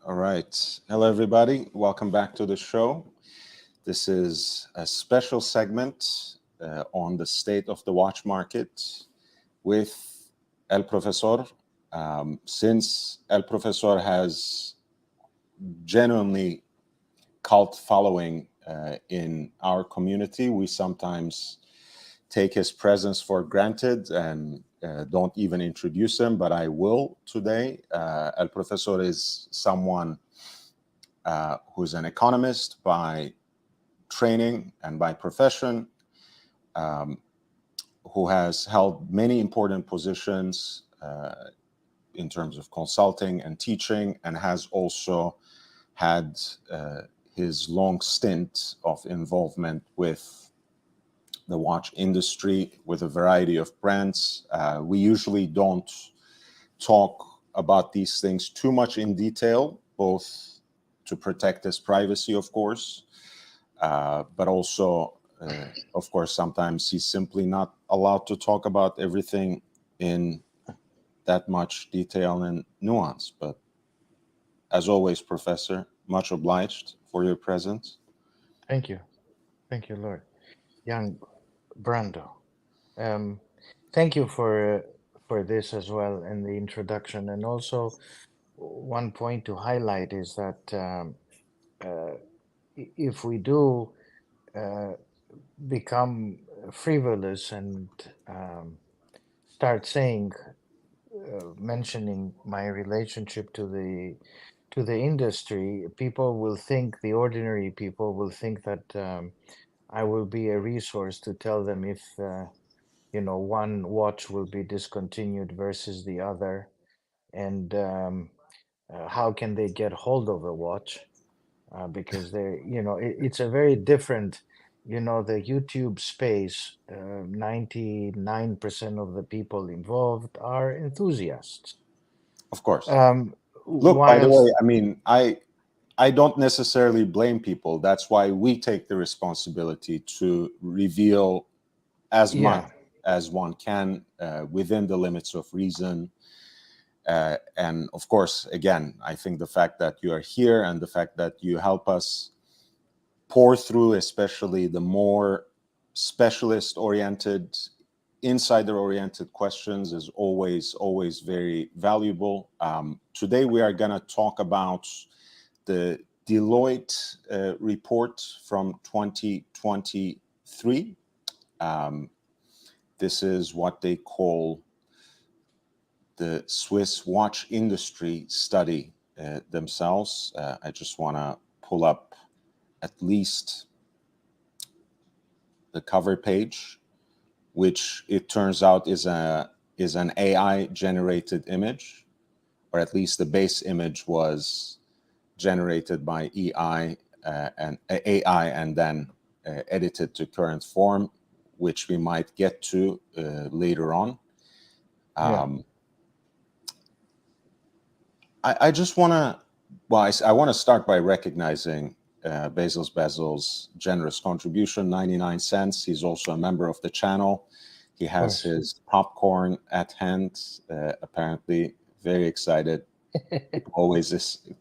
All right. Hello, everybody. Welcome back to the show. This is a special segment on the state of the watch market with El Profesor. Since El Profesor has genuinely cult following in our community, we sometimes take his presence for granted and don't even introduce him, but I will today. El Profesor is someone who's an economist by training and by profession, um, who has held many important positions in terms of consulting and teaching, and has also had his long stint of involvement with the watch industry with a variety of brands. We usually don't talk about these things too much in detail, both to protect his privacy, of course, but also, of course, sometimes he's simply not allowed to talk about everything in that much detail and nuance. But as always, Professor, much obliged for your presence. Thank you. Thank you, Lord. Young Brando. Um, Thank you for this as well and the introduction. And also, one point to highlight is that uh, if we do uh, become frivolous and start saying, mentioning my relationship to the industry, people will think, the ordinary people will think that I will be a resource to tell them if one watch will be discontinued versus the other, and how can they get hold of a watch, because it's a very different, the YouTube space. 99% of the people involved are enthusiasts, Of course. um, Look, by the way, whilst I mean, I don't necessarily blame people. That's why we take the responsibility to reveal as much yeah, as one can within the limits of reason. And of course, again, I think the fact that you are here and the fact that you help us pour through, especially the more specialist oriented, insider oriented questions, is always very valuable. Today, we are going to talk about the Deloitte report from 2023. Um, this is what they call the Swiss watch industry study themselves. I just want to pull up at least the cover page, which it turns out is an AI generated image, or at least the base image was generated by and AI and then edited to current form, which we might get to later on. yeah, Um, I just want to, well, I want to start by recognizing Basil's generous contribution, 99 cents. He's also a member of the channel. He of has course. his popcorn at hand, apparently very excited.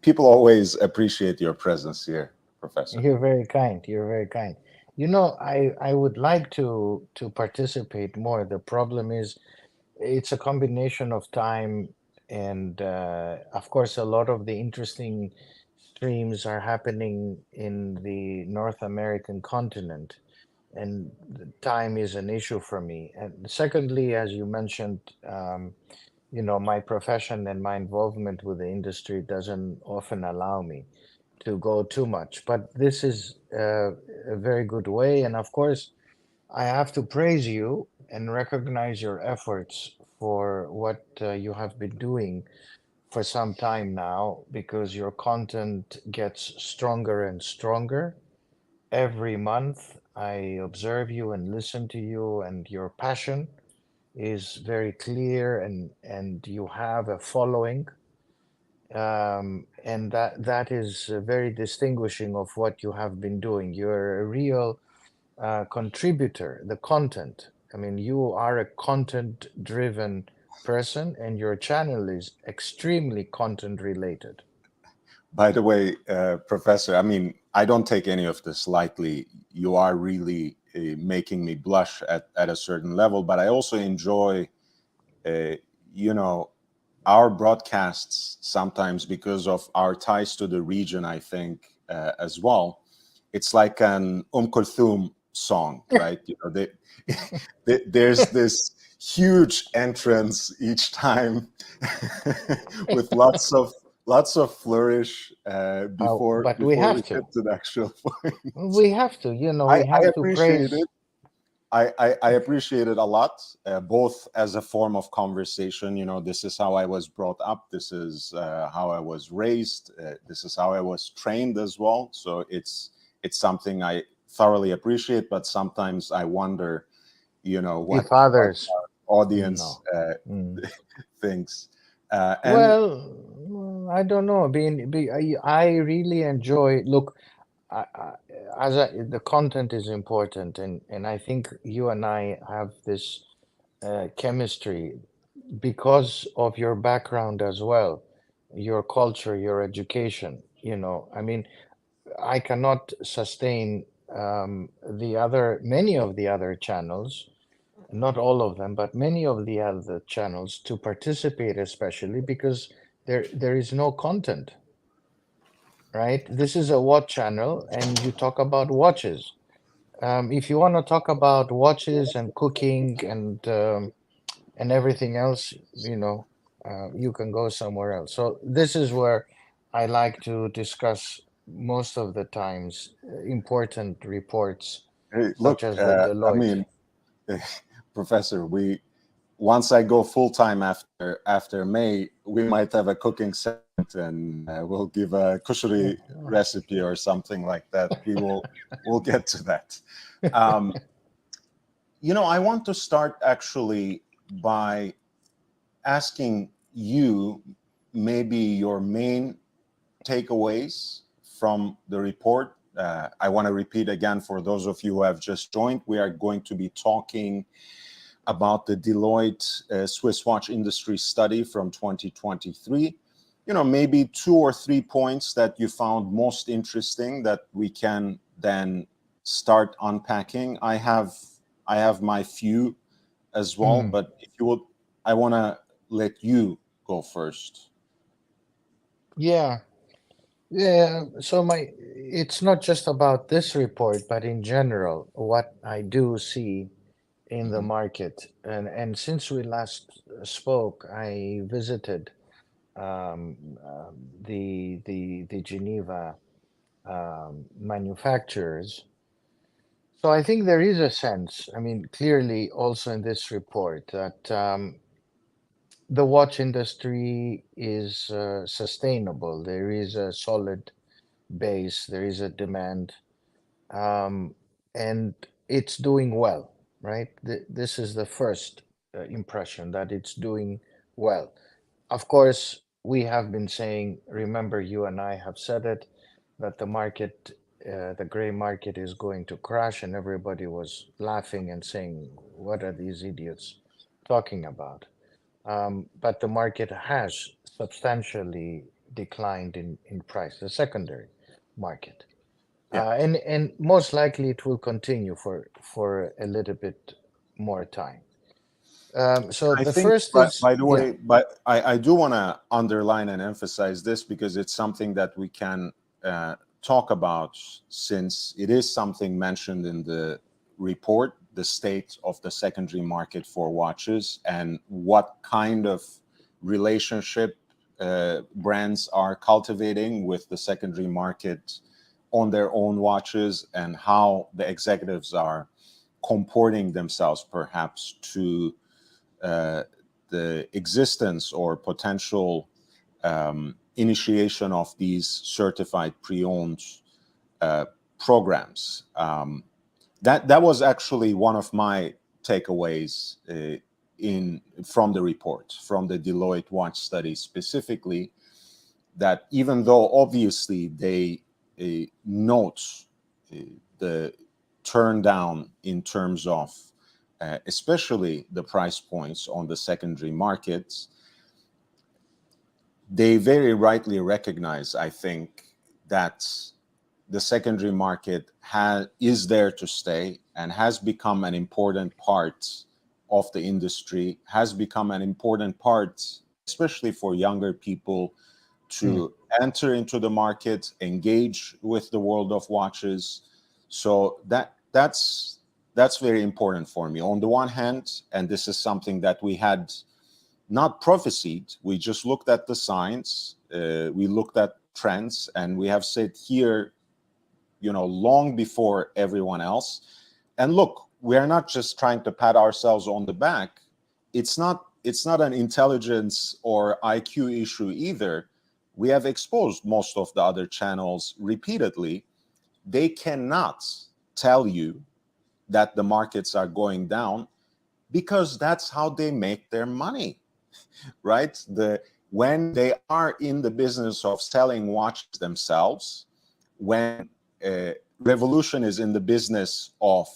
People always appreciate your presence here, Professor. You're very kind. You're very kind. I would like to participate more. The problem is it's a combination of time and, of course, a lot of the interesting streams are happening in the North American continent, and the time is an issue for me. And secondly, as you mentioned, my profession and my involvement with the industry doesn't often allow me to go too much. But this is a very good way. And of course, I have to praise you and recognize your efforts for what you have been doing for some time now, because your content gets stronger and stronger every month. I observe you and listen to you, and your passion is very clear, and you have a following, and that is very distinguishing of what you have been doing. You're a real contributor, the content. I mean, you are a content driven person, and your channel is extremely content related. By the way, Professor, I mean, I don't take any of this lightly. You are really making me blush at a certain level, but I also enjoy, uh, you know, our broadcasts sometimes because of our ties to the region, I think, as well. It's like an Kulthum song, right? You know, there's this huge entrance each time with lots of flourish But we before we have get to. to the actual point. We have to, I, we I have to appreciate praise. it. I appreciate it a lot, both as a form of conversation. You know, this is how I was brought up. This is how I was raised. This is how I was trained as well. So it's something I thoroughly appreciate. But sometimes I wonder, If what others, audience no. Mm. thinks. And I don't know. I really enjoy. Look, I, I, the content is important, and I think you and I have this chemistry because of your background as well, your culture, your education. I mean, I cannot sustain many of the other channels, not all of them, but many of the other channels to participate, especially because there is no content, right? This is a watch channel, and you talk about watches. If you want to talk about watches and cooking and everything else, you can go somewhere else. So this is where I like to discuss most of the times important reports hey, such look, as the I Deloitte. mean, Professor, once I go full time after May, we might have a cooking segment, and we'll give a kushari recipe or something like that. We'll get to that. Um, I want to start actually by asking you maybe your main takeaways from the report. I want to repeat again for those of you who have just joined, we are going to be talking about the Deloitte Swiss watch industry study from 2023. Maybe 2 or 3 points that you found most interesting that we can then start unpacking. I have my few as well, Mm. but if you would, I want to let you go first. Yeah, yeah. So it's not just about this report, but in general, what I do see in the Mhm. market. And since we last spoke, I visited the Geneva manufacturers. So I think there is a sense, I mean, clearly also in this report that the watch industry is sustainable. There is a solid base, there is a demand, um, and it's doing well, right? This is the first impression that it's doing well. Of course, we have been saying, remember, you and I have said it, that the gray market is going to crash, and everybody was laughing and saying, what are these idiots talking about? But the market has substantially declined in price, the secondary market. Yeah. And most likely it will continue for a little bit more time. So I the think, first but is, by the yeah. way, but I do want to underline and emphasize this because it's something that we can talk about, since it is something mentioned in the report, the state of the secondary market for watches and what kind of relationship brands are cultivating with the secondary market on their own watches, and how the executives are comporting themselves perhaps to uh, the existence or potential initiation of these certified pre-owned uh, programs. That was actually one of my takeaways in from the report, from the Deloitte watch study specifically, that even though obviously they note uh, the turn down in terms of especially the price points on the secondary markets, they very rightly recognize, I think, that the secondary market is there to stay and has become an important part of the industry, has become an important part, especially for younger people, Mm. to enter into the market, engage with the world of watches. So that's very important for me. On the one hand, and this is something that we had not prophesied, we just looked at the signs, we looked at trends, and we have said here, long before everyone else. And look, we are not just trying to pat ourselves on the back. It's not an intelligence or IQ issue either. We have exposed most of the other channels repeatedly. They cannot tell you that the markets are going down because that's how they make their money, right? When they are in the business of selling watches themselves, when Revolution is in the business of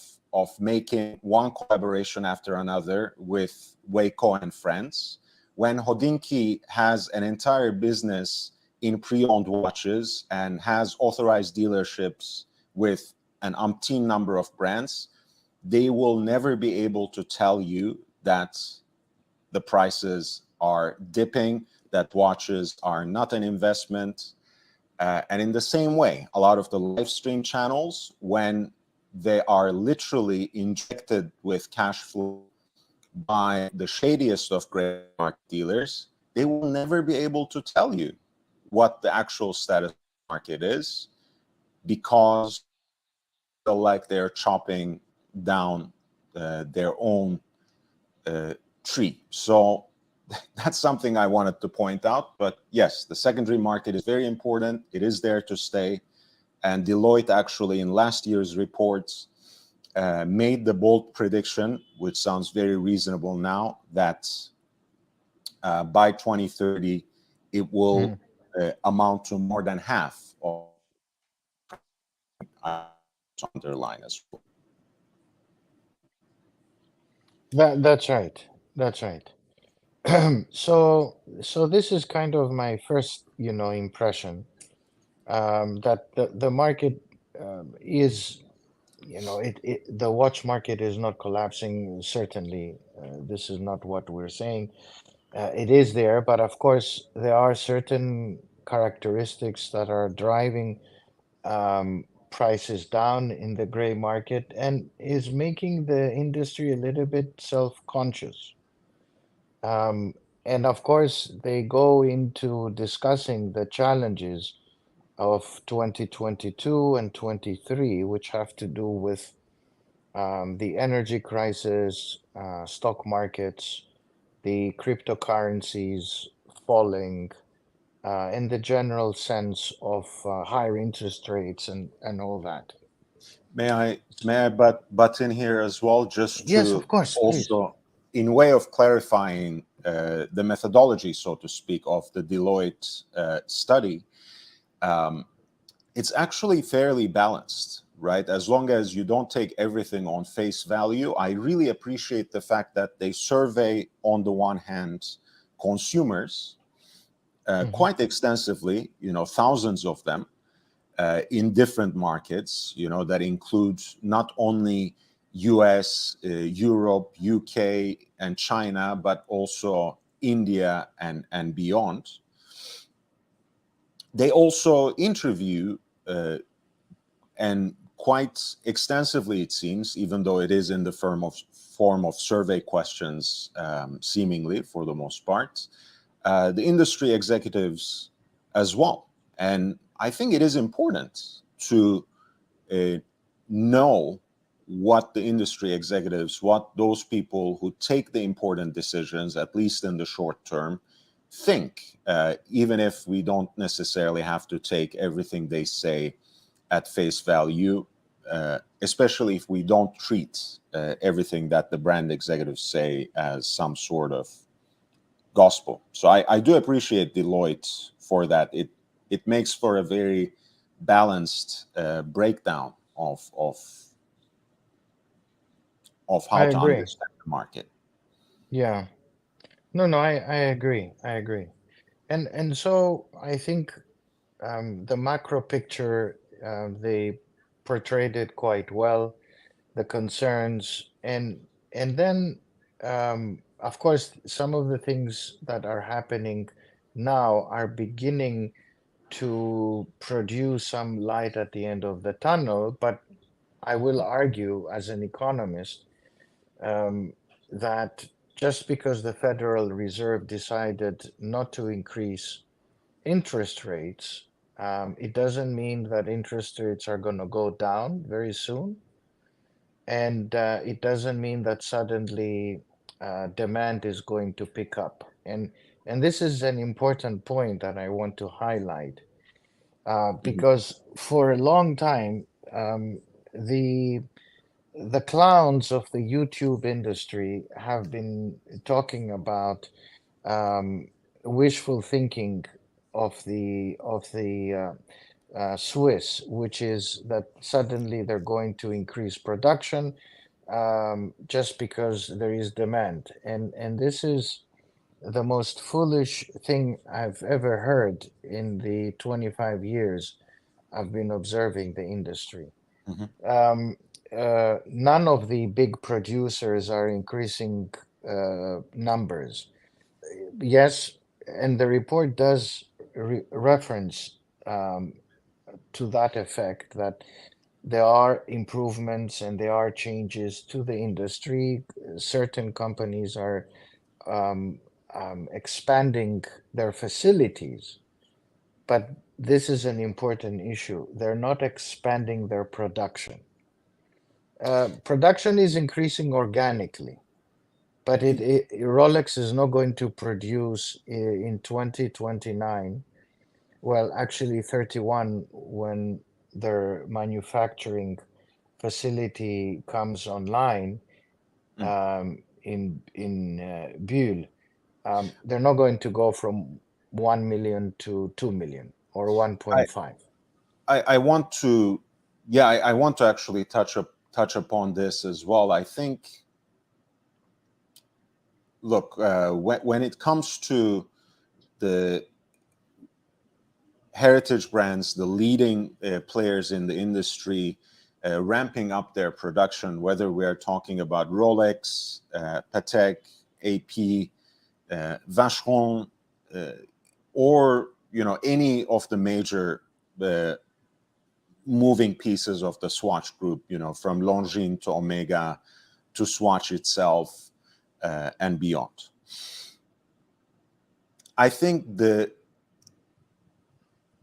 making one collaboration after another with Waco and friends, when Hodinky has an entire business in pre-owned watches and has authorized dealerships with an umpteen number of brands, they will never be able to tell you that the prices are dipping, that watches are not an investment. And in the same way, a lot of the live stream channels, when they are literally injected with cash flow by the shadiest of gray market dealers, they will never be able to tell you what the actual status of the market is because they feel like they're chopping down their own uh, tree. So that's something I wanted to point out. But yes, the secondary market is very important. It is there to stay. And Deloitte actually in last year's reports made the bold prediction, which sounds very reasonable now, that by 2030, it will Mm. amount to more than half of to underline as well. That's right. That's right. So this is kind of my first, impression, that the market is, the watch market is not collapsing. Certainly, this is not what we're saying. It is there, but of course, there are certain characteristics that are driving prices down in the gray market and is making the industry a little bit self-conscious. Um, and of course, they go into discussing the challenges of 2022 and 23, which have to do with the energy crisis, stock markets, the cryptocurrencies falling, and the general sense of higher interest rates and all that. May I butt in here as well, just Yes, of to course, please. also, in way of clarifying the methodology, so to speak, of the Deloitte study. Um, it's actually fairly balanced, right? As long as you don't take everything on face value. I really appreciate the fact that they survey, on the one hand, consumers Hmm. quite extensively, thousands of them in different markets, that includes not only US, Europe, UK, and China, but also India and beyond. They also interview and quite extensively, it seems, even though it is in the form of survey questions, seemingly for the most part, the industry executives as well. And I think it is important to uh, know what the industry executives, what those people who take the important decisions, at least in the short term, think, even if we don't necessarily have to take everything they say at face value, especially if we don't treat everything that the brand executives say as some sort of gospel. So I do appreciate Deloitte for that. It makes for a very balanced breakdown of I how to agree. understand the market. Yeah. No, I agree. I agree. And so I think the macro picture, they portrayed it quite well, the concerns, and then of course some of the things that are happening now are beginning to produce some light at the end of the tunnel. But I will argue as an economist um, that just because the Federal Reserve decided not to increase interest rates, it doesn't mean that interest rates are going to go down very soon. And it doesn't mean that suddenly demand is going to pick up. And this is an important point that I want to highlight Mhm, because for a long time, the the clowns of the YouTube industry have been talking about um, wishful thinking of the Swiss, which is that suddenly they're going to increase production just because there is demand, and this is the most foolish thing I've ever heard in the 25 years I've been observing the industry. mhm. Um, None of the big producers are increasing numbers. Yes, and the report does reference um, to that effect that there are improvements and there are changes to the industry. Certain companies are um, expanding their facilities, but this is an important issue. They're not expanding their production. Production is increasing organically, but Rolex is not going to produce in 2029. Well, actually 31 when their manufacturing facility comes online Mm. in Bulle. They're not going to go from 1 million to 2 million or I, 1.5. I want to, yeah, I want to actually touch upon this as well. I think, look, when it comes to the heritage brands, the leading players in the industry, ramping up their production, whether we are talking about Rolex, Patek, AP, Vacheron, uh, or any of the major uh, moving pieces of the Swatch group, from Longines to Omega to Swatch itself and beyond. I think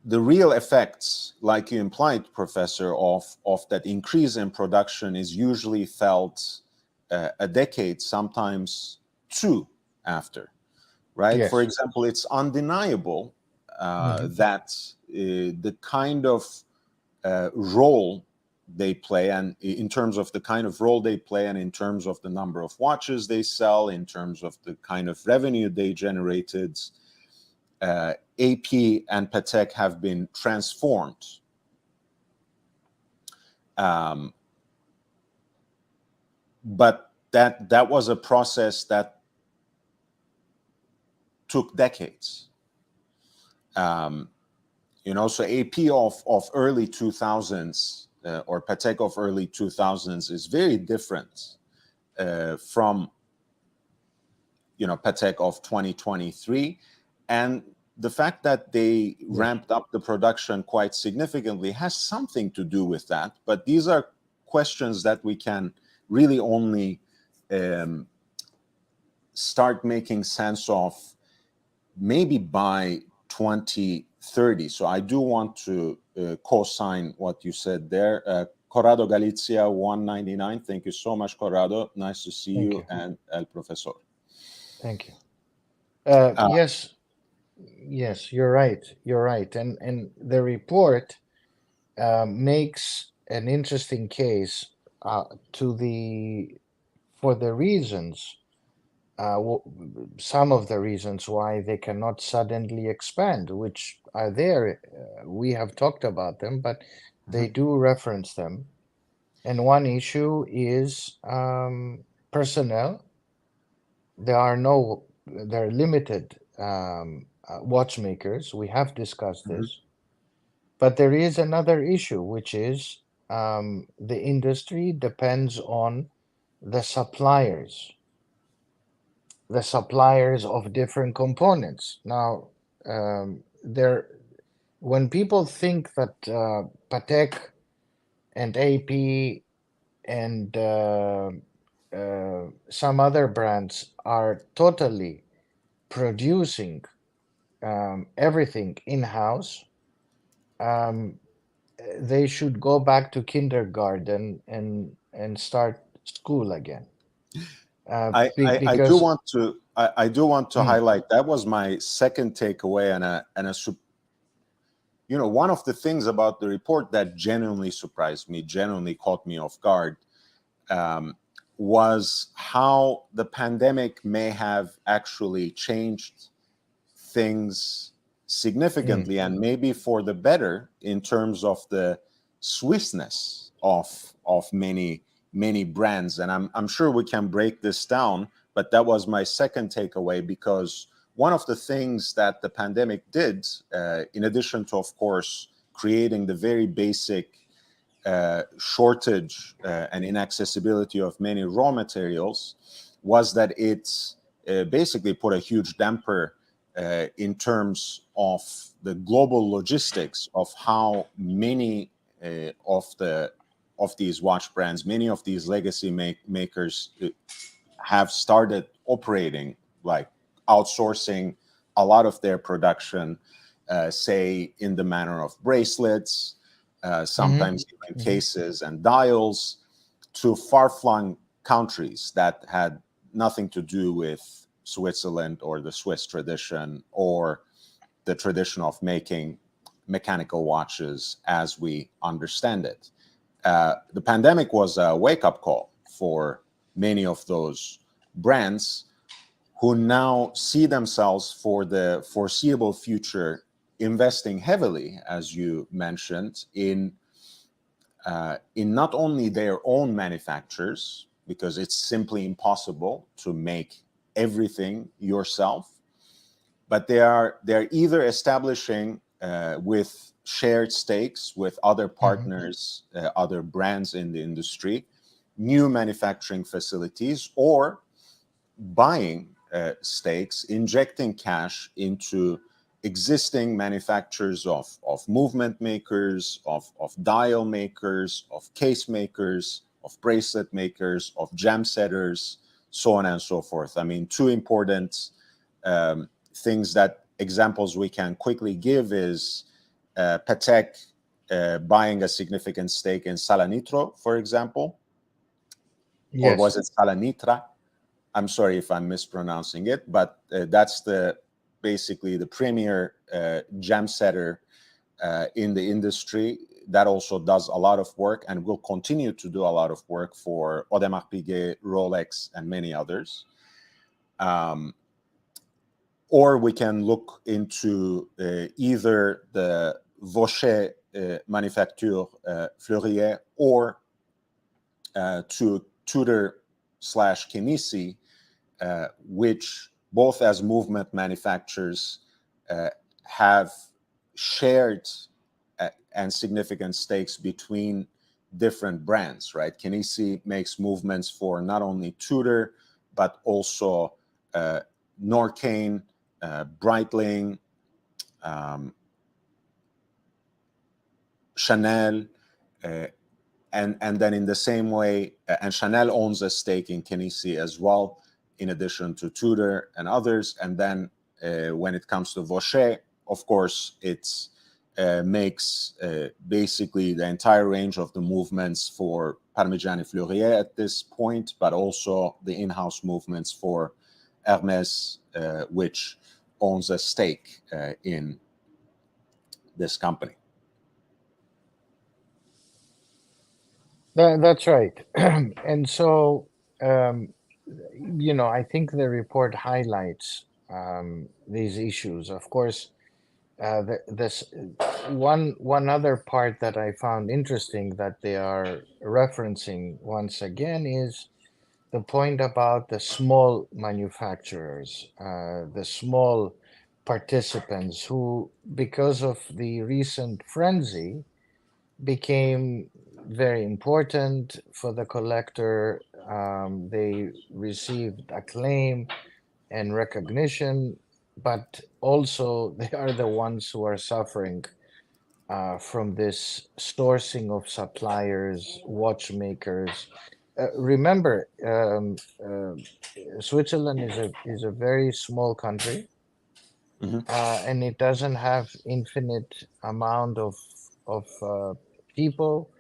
the real effects, like you implied, Professor, of that increase in production is usually felt a decade, sometimes two after, right? For Yes. example, it's undeniable Hmm. that the kind of role they play, and in terms of the kind of role they play, and in terms of the number of watches they sell, in terms of the kind of revenue they generated, AP and Patek have been transformed. Um, but that was a process that took decades. Um, so AP of early 2000s or Patek of early 2000s is very different from Patek of 2023, and the fact that they Yes. ramped up the production quite significantly has something to do with that. But these are questions that we can really only um, start making sense of maybe by 2030. So I do want to co-sign what you said there. Corrado Galizia 199. Thank you so much, Corrado. Nice to see Thank you, you. and El Profesor. Thank you. Uh, Yes, yes, you're right. You're right. And the report makes an interesting case to the for the reasons, some of the reasons why they cannot suddenly expand, which are there. We have talked about them, but they mhm. do reference them. And one issue is personnel. There are limited. watchmakers. We have discussed Mhm. this, but there is another issue, which is the industry depends on the suppliers, the suppliers of different components. Now, there, when people think that Patek and AP and some other brands are totally producing everything in-house, um, they should go back to kindergarten and start school again. I do Because want to I do want to mm, highlight that was my second takeaway and one of the things about the report that genuinely surprised me, genuinely caught me off guard, um, was how the pandemic may have actually changed things mm, significantly and maybe for the better in terms of the Swissness of many brands. And I'm sure we can break this down, but that was my second takeaway because one of the things that the pandemic did, in addition to, of course, creating the very basic shortage and inaccessibility of many raw materials, was that it basically put a huge damper in terms of the global logistics of how many of these watch brands, many of these legacy makers have started operating, like outsourcing a lot of their production, say in the manner of bracelets, mhm, sometimes even mhm. cases and dials, to far-flung countries that had nothing to do with Switzerland or the Swiss tradition or the tradition of making mechanical watches as we understand it. The pandemic was a wake-up call for many of those brands who now see themselves for the foreseeable future investing heavily, as you mentioned, in not only their own manufacturers, because it's simply impossible to make everything yourself, but they're either establishing with shared stakes with other Mhm. partners, other brands in the industry, new manufacturing facilities, or buying stakes, injecting cash into existing manufacturers of movement makers, of dial makers, of case makers, of bracelet makers, of gem setters, so on and so forth. I mean, two important things that examples we can quickly give is Patek buying a significant stake in Salanitro, for example, or Yes. was it Salanitra? I'm sorry if I'm mispronouncing it, but that's the basically the premier gem setter in the industry that also does a lot of work and will continue to do a lot of work for Audemars Piguet, Rolex, and many others. Um, or we can look into either the Vaucher Manufacture Fleurier or to Tudor slash Kinesi, which both as movement manufacturers uh, have shared and significant stakes between different brands, right? Kinesi makes movements for not only Tudor, but also uh, Norcane, Breitling, um, Chanel, uh, and then in the same way, and Chanel owns a stake in Kinesi as well, in addition to Tudor and others. And then when it comes to Vaucher, of course, it's makes basically the entire range of the movements for Parmigiani Fleurier at this point, but also the in-house movements for Hermes, which owns a stake in this company. That's right. And so, um, I think the report highlights these issues. Of course, this one other part that I found interesting that they are referencing once again is the point about the small manufacturers, the small participants who, because of the recent frenzy, became very important for the collector. They received acclaim and recognition, but also they are the ones who are suffering from this sourcing of suppliers, watchmakers. Remember, Switzerland is a very small country, Mhm. and it doesn't have infinite amount of people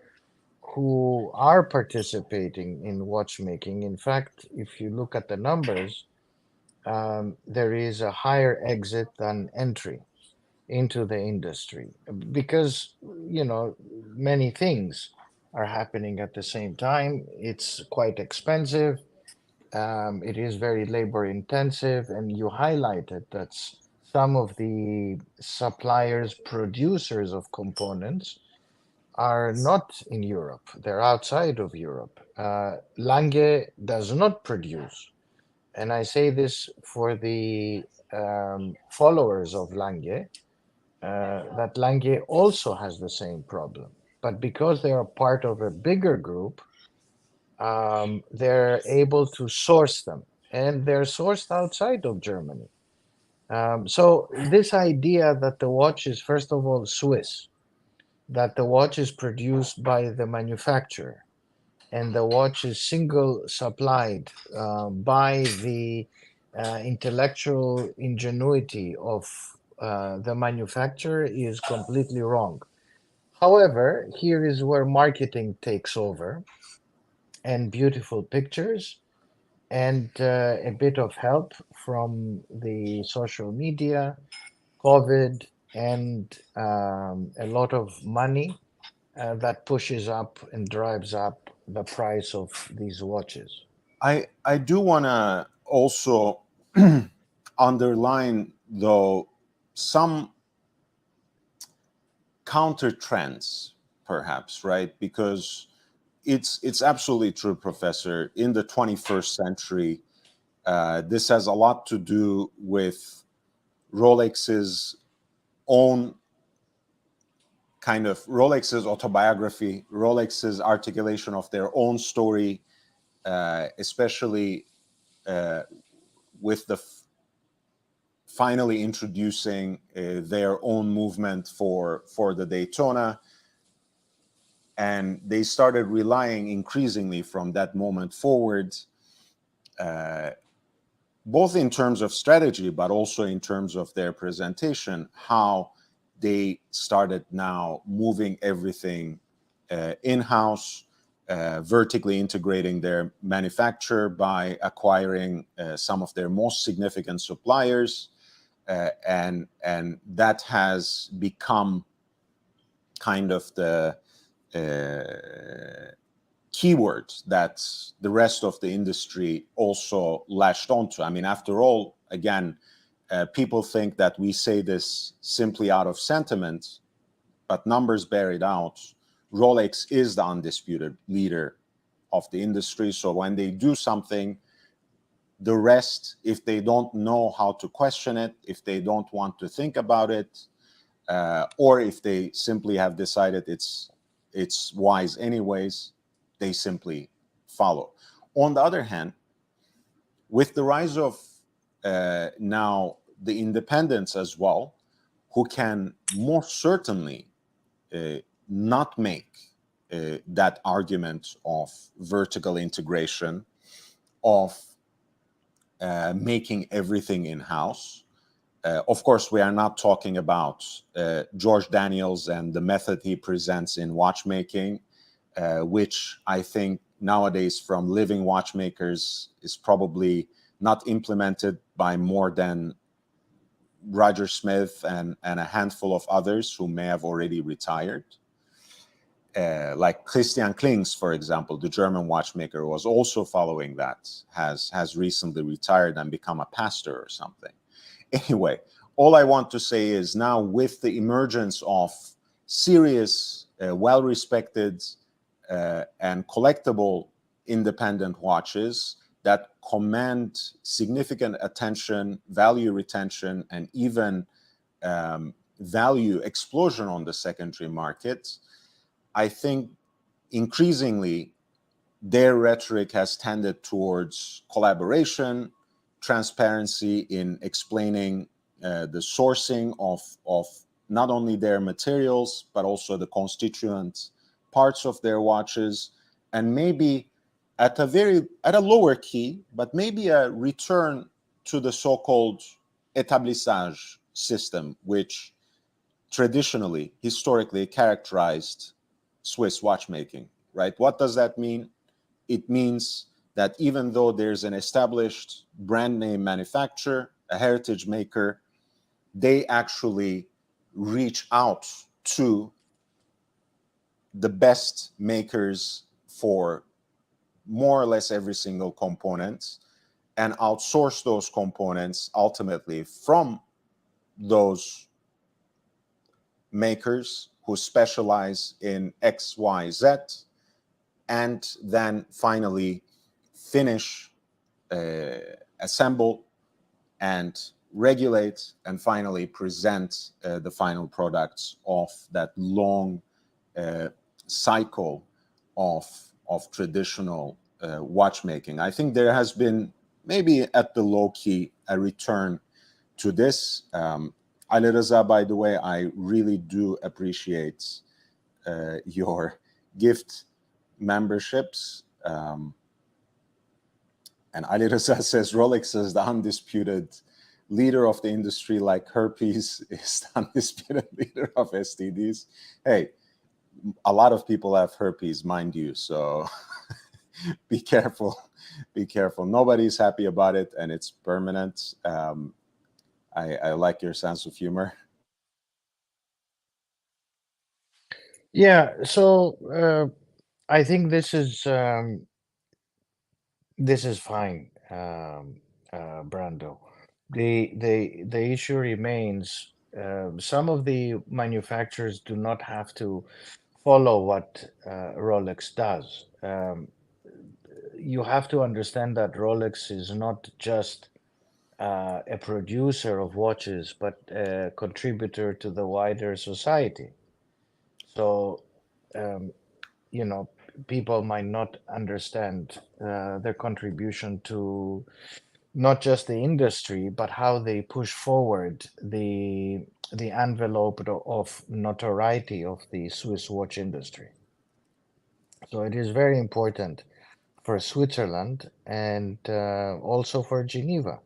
who are participating in watchmaking. In fact, if you look at the numbers, there is a higher exit than entry into the industry because many things are happening at the same time. It's quite expensive. It is very labor intensive, and you highlighted that some of the suppliers, producers of components are not in Europe. They're outside of Europe. Lange does not produce, and I say this for the followers of Lange, that Lange also has the same problem. But because they are part of a bigger group, they're able to source them, and they're sourced outside of Germany. So this idea that the watch is first of all Swiss, that the watch is produced by the manufacturer, and the watch is single supplied by the intellectual ingenuity of the manufacturer is completely wrong. However, here is where marketing takes over, and beautiful pictures and a bit of help from the social media, COVID, and a lot of money that pushes up and drives up the price of these watches. I do want to also underline, though, some counter trends, perhaps, right? Because it's absolutely true, Professor. In the 21st century, this has a lot to do with Rolex's own Rolex's autobiography, Rolex's articulation of their own story, especially uh, with the finally introducing their own movement for the Daytona, and they started relying increasingly from that moment forward, uh, both in terms of strategy but also in terms of their presentation, how they started now moving everything in-house, vertically integrating their manufacture by acquiring some of their most significant suppliers, and that has become kind of the keyword that the rest of the industry also latched onto. I mean, after all, again, people think that we say this simply out of sentiment, but numbers bear it out. Rolex is the undisputed leader of the industry. So when they do something, the rest, if they don't know how to question it, if they don't want to think about it, or if they simply have decided it's wise anyways, they simply follow. On the other hand, with the rise of now the independents as well, who can most certainly uh, not make that argument of vertical integration, of making everything in-house. Of course, we are not talking about George Daniels and the method he presents in watchmaking, which I think nowadays from living watchmakers is probably not implemented by more than Roger Smith and a handful of others who may have already retired. Like Christian Klings, for example, the German watchmaker, was also following that, has recently retired and become a pastor or something. Anyway, all I want to say is now with the emergence of serious, well-respected and collectible independent watches, that command significant attention, value retention, and even value explosion on the secondary market, I think increasingly their rhetoric has tended towards collaboration, transparency in explaining the sourcing of not only their materials, but also the constituent parts of their watches, and maybe at a lower key, but maybe a return to the so-called établissage system, which traditionally, historically characterized Swiss watchmaking, right? What does that mean? It means that even though there's an established brand name manufacturer, a heritage maker, they actually reach out to the best makers for more or less every single component and outsource those components ultimately from those makers who specialize in X, Y, Z, and then finally finish, assemble, and regulate, and finally present the final products of that long cycle of traditional watchmaking. I think there has been maybe at the low key a return to this. Ali Reza, by the way, I really do appreciate your gift memberships. And Ali Reza says Rolex is the undisputed leader of the industry, like herpes is the undisputed leader of STDs. Hey, a lot of people have herpes, mind you, so be careful. Be careful. Nobody's happy about it, and it's permanent. I like your sense of humor. Yeah, so I think this is fine, Brando. The issue remains. Some of the manufacturers do not have to follow what Rolex does. You have to understand that Rolex is not just a producer of watches, but a contributor to the wider society. So, um, you know, people might not understand their contribution to not just the industry, but how they push forward the envelope of notoriety of the Swiss watch industry. So it is very important for Switzerland and also for Geneva.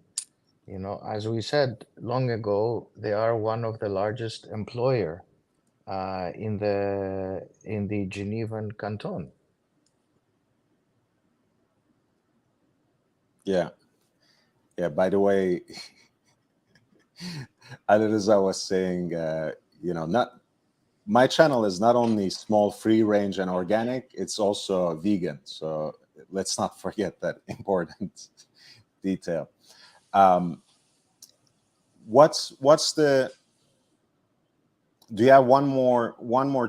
You know, as we said long ago, they are one of the largest employer in the Genevan canton. Yeah, yeah. By the way, as I was saying, not my channel is not only small, free range, and organic; it's also vegan. So let's not forget that important detail. Um, what's the Do you have one more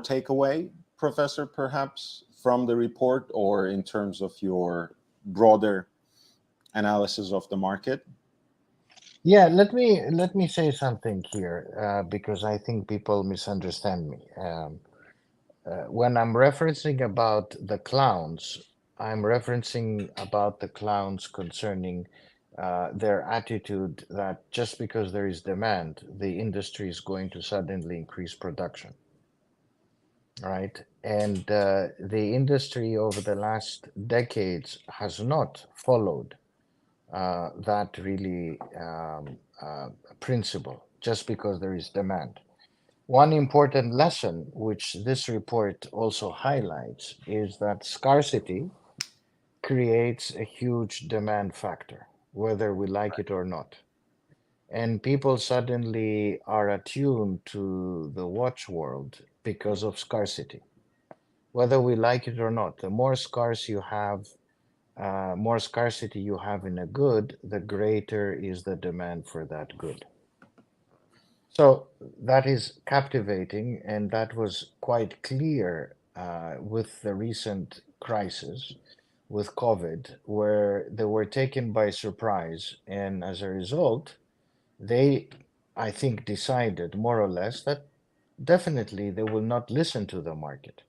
takeaway, Professor, perhaps from the report, or in terms of your broader analysis of the market? Yeah, let me say something here because I think people misunderstand me. When I'm referencing about the clowns, I'm referencing about the clowns concerning their attitude that just because there is demand, the industry is going to suddenly increase production, right? And the industry over the last decades has not followed that really principle just because there is demand. One important lesson, which this report also highlights, is that scarcity creates a huge demand factor, whether we like it or not. And people suddenly are attuned to the watch world because of scarcity, whether we like it or not. The more more scarcity you have in a good, the greater is the demand for that good. So that is captivating, and that was quite clear with the recent crisis, with COVID, where they were taken by surprise, and as a result, they, I think, decided more or less that definitely they will not listen to the market.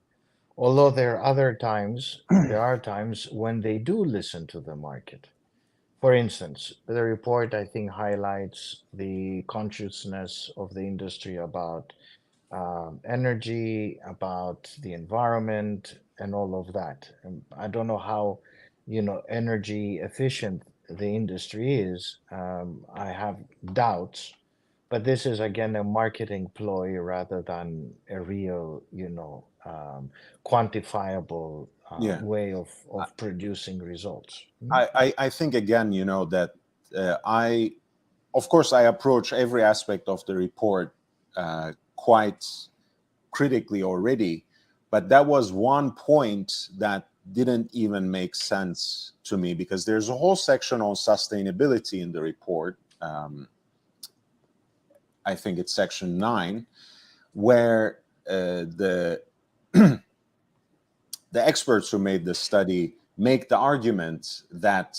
Although there are times when they do listen to the market. For instance, the report, I think, highlights the consciousness of the industry about energy, about the environment, and all of that. And I don't know how, energy efficient the industry is. I have doubts, but this is again a marketing ploy rather than a real, quantifiable Yeah. way of producing results. I think again, that I, of course, I approach every aspect of the report quite critically already, but that was one point that didn't even make sense to me because there's a whole section on sustainability in the report. I think it's section 9, where the the experts who made the study make the argument that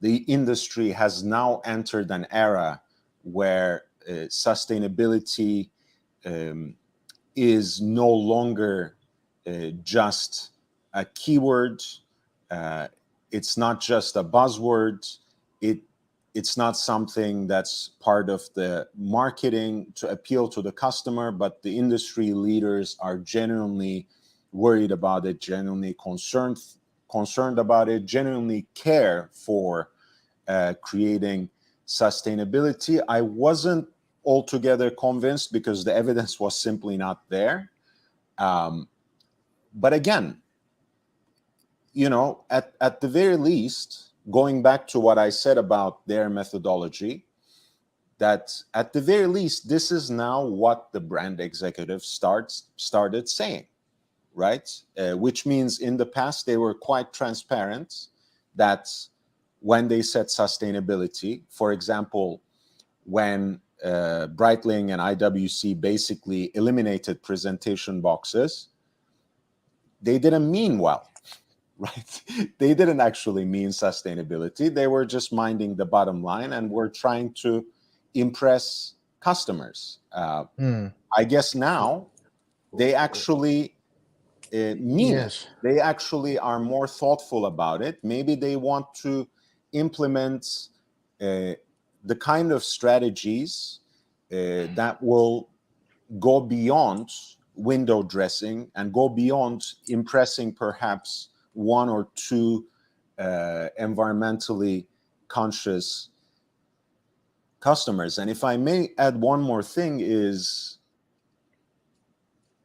the industry has now entered an era where sustainability um, is no longer just a keyword. Uh, it's not just a buzzword. It it's not something that's part of the marketing to appeal to the customer, but the industry leaders are genuinely worried about it, genuinely concerned about it, genuinely care for creating sustainability. I wasn't altogether convinced because the evidence was simply not there. Um, but again, at the very least, going back to what I said about their methodology, that at the very least, this is now what the brand executive started saying, right? Which means in the past they were quite transparent that when they said sustainability, for example, when Breitling and IWC basically eliminated presentation boxes, they didn't mean well, right? They didn't actually mean sustainability. They were just minding the bottom line and were trying to impress customers. Mm. I guess now they actually mean it. Yes. They actually are more thoughtful about it. Maybe they want to implement uh, the kind of strategies that will go beyond window dressing and go beyond impressing perhaps one or two environmentally conscious customers. And if I may add one more thing is,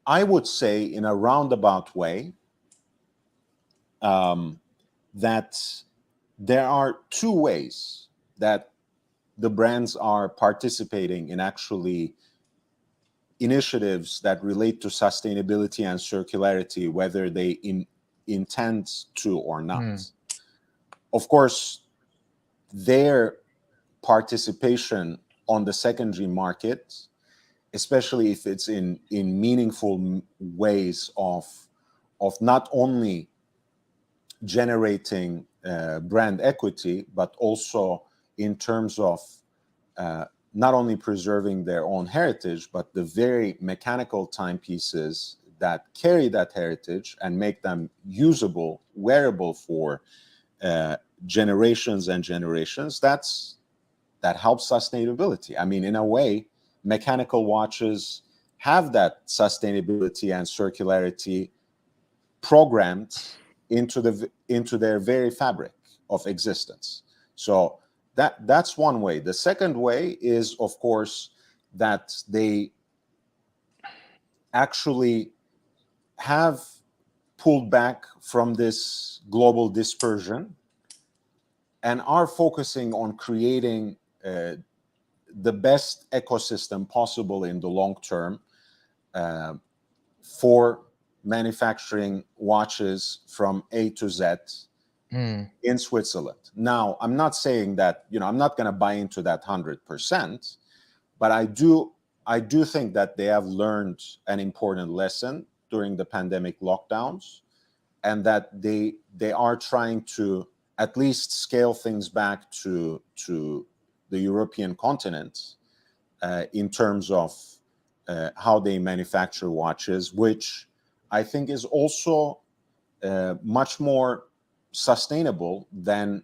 I would say in a roundabout way um, that there are two ways that the brands are participating in actually initiatives that relate to sustainability and circularity, whether they intend to or not. Mm. Of course, their participation on the secondary market, especially if it's in meaningful ways of not only generating brand equity, but also in terms of uh, not only preserving their own heritage, but the very mechanical timepieces that carry that heritage and make them usable, wearable for uh, generations and generations. That helps sustainability. I mean, in a way, mechanical watches have that sustainability and circularity programmed into their very fabric of existence. So that's one way. The second way is, of course, that they actually have pulled back from this global dispersion and are focusing on creating the best ecosystem possible in the long term uh, for manufacturing watches from A to Z Mm. in Switzerland. Now, I'm not saying that, I'm not going to buy into that 100%, but I do think that they have learned an important lesson during the pandemic lockdowns. and that they are trying to at least scale things back to the European continent in terms of how they manufacture watches, which I think is also much more sustainable than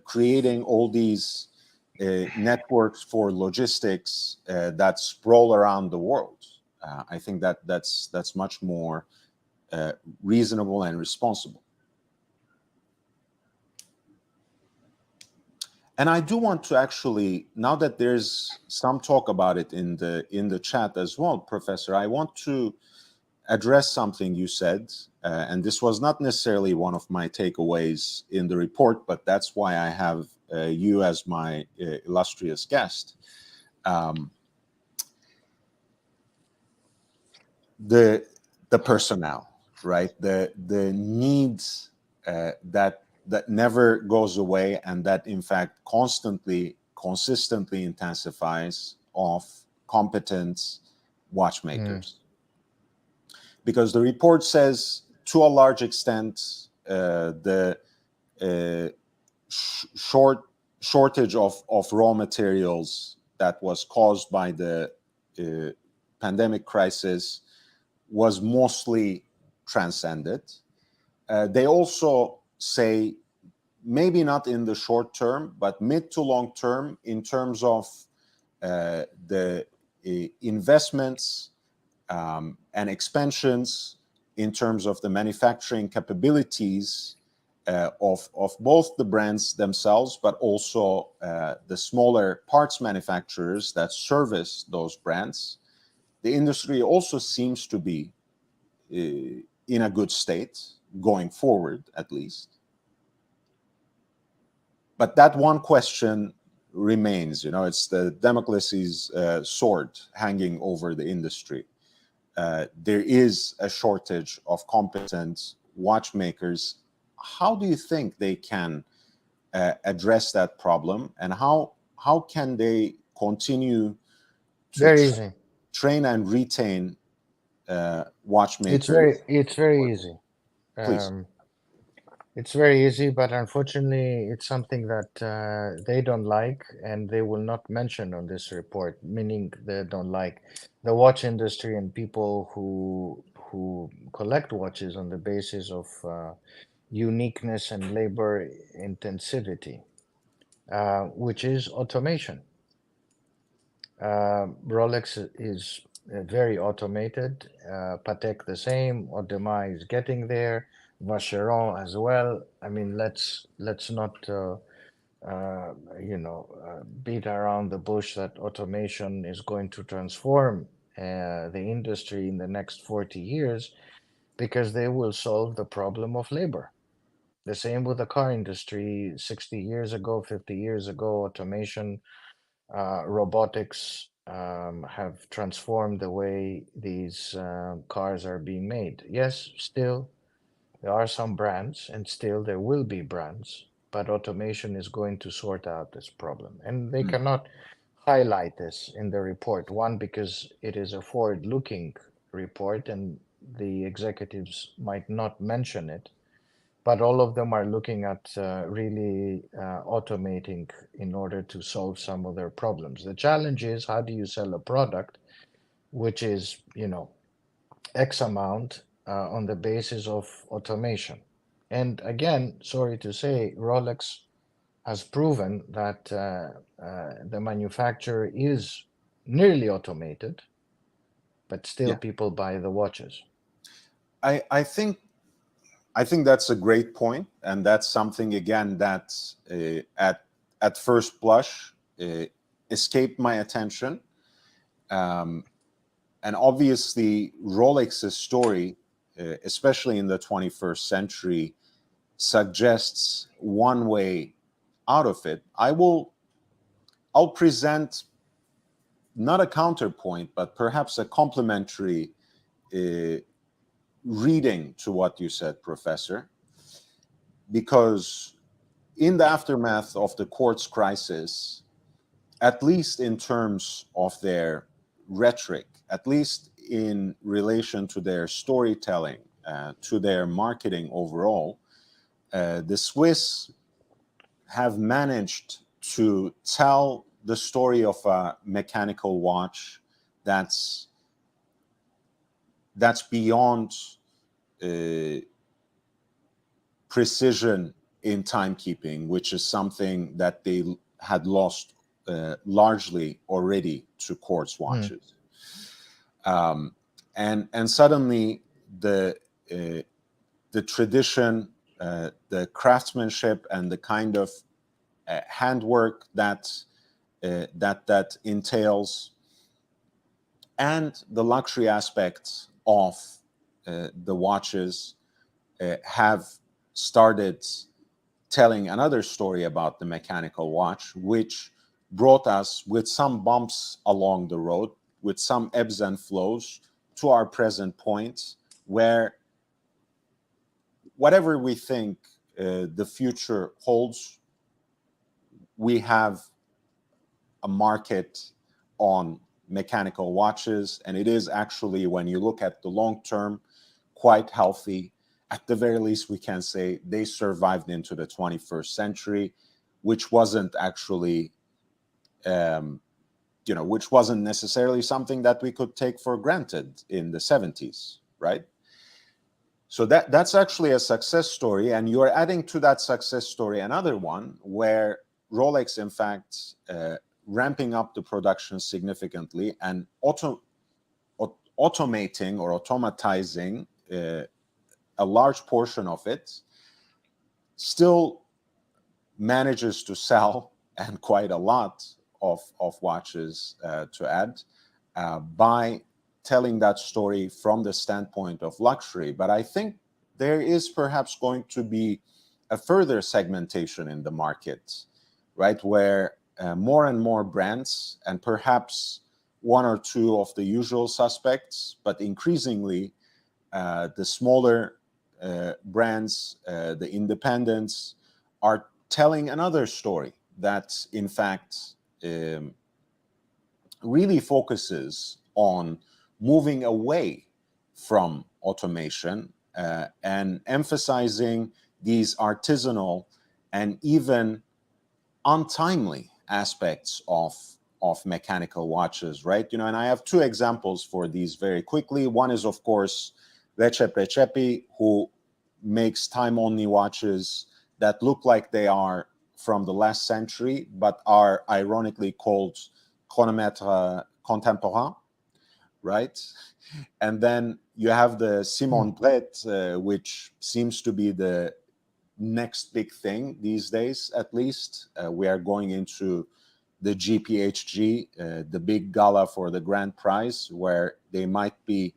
creating all these networks for logistics that sprawl around the world. I think that's much more reasonable and responsible. And I do want to actually, now that there's some talk about it in the chat as well, Professor, I want to address something you said, and this was not necessarily one of my takeaways in the report, but that's why I have you as my illustrious guest. The personnel, right? The needs that never goes away, and that in fact consistently intensifies of competent watchmakers. Because the report says, to a large extent, the shortage of raw materials that was caused by the pandemic crisis was mostly transcended. They also say, maybe not in the short term, but mid to long term, in terms of the investments and expansions in terms of the manufacturing capabilities of both the brands themselves, but also the smaller parts manufacturers that service those brands. The industry also seems to be in a good state going forward, at least. But that one question remains, it's the Damocles' sword hanging over the industry. There is a shortage of competent watchmakers. How do you think they can address that problem, and how can they continue to train and retain watchmakers? It's very easy. Please. It's very easy, but unfortunately, it's something that they don't like, and they will not mention on this report. Meaning, they don't like the watch industry and people who collect watches on the basis of uniqueness and labor intensivity, which is automation. Rolex is very automated. Patek the same. Audemars is getting there. Vacheron as well. I mean, let's not beat around the bush that automation is going to transform the industry in the next 40 years, because they will solve the problem of labor. The same with the car industry. 60 years ago, 50 years ago, automation, robotics have transformed the way these cars are being made. Yes, still there are some brands, and still there will be brands, but automation is going to sort out this problem. And they cannot highlight this in the report. One, because it is a forward-looking report and the executives might not mention it, but all of them are looking at really automating in order to solve some of their problems. The challenge is, how do you sell a product which is, X amount on the basis of automation? And again, sorry to say, Rolex has proven that the manufacturer is nearly automated, but still people buy the watches. I think that's a great point, and that's something, again, that at first blush escaped my attention. And obviously, Rolex's story, especially in the 21st century, suggests one way out of it. I'll present not a counterpoint, but perhaps a complementary reading to what you said, Professor, because in the aftermath of the quartz crisis, at least in terms of their rhetoric, at least in relation to their storytelling to their marketing overall, the Swiss have managed to tell the story of a mechanical watch that's beyond precision in timekeeping, which is something that they had lost largely already to quartz watches. And suddenly the tradition, the craftsmanship, and the kind of handwork that entails, and the luxury aspects of the watches have started telling another story about the mechanical watch, which brought us, with some bumps along the road, with some ebbs and flows, to our present point, where whatever we think the future holds, we have a market on mechanical watches, and it is actually, when you look at the long term, quite healthy. At the very least, we can say they survived into the 21st century, which wasn't actually, which wasn't necessarily something that we could take for granted in the 70s, right? So that's actually a success story, and you're adding to that success story another one where Rolex, in fact, ramping up the production significantly and automating or automatizing a large portion of it, still manages to sell, and quite a lot of watches to add, by telling that story from the standpoint of luxury. But I think there is perhaps going to be a further segmentation in the market, right, where more and more brands, and perhaps one or two of the usual suspects, but increasingly the smaller brands, the independents, are telling another story that, in fact, really focuses on moving away from automation and emphasizing these artisanal and even untimely aspects of mechanical watches, right? And I have two examples for these very quickly. One is, of course, Recep Recepi, who makes time-only watches that look like they are from the last century, but are ironically called chronomètre contemporain, right? And then you have the Simon Brett, which seems to be the next big thing these days, at least. We are going into the GPHG, the big gala for the grand prize, where they might be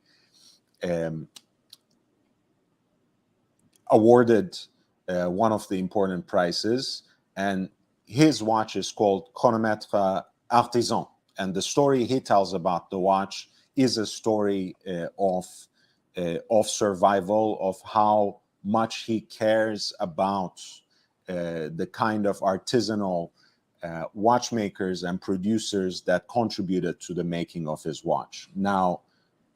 awarded one of the important prizes. And his watch is called Chronomètre Artisan. And the story he tells about the watch is a story of survival, of how much he cares about the kind of artisanal watchmakers and producers that contributed to the making of his watch. Now,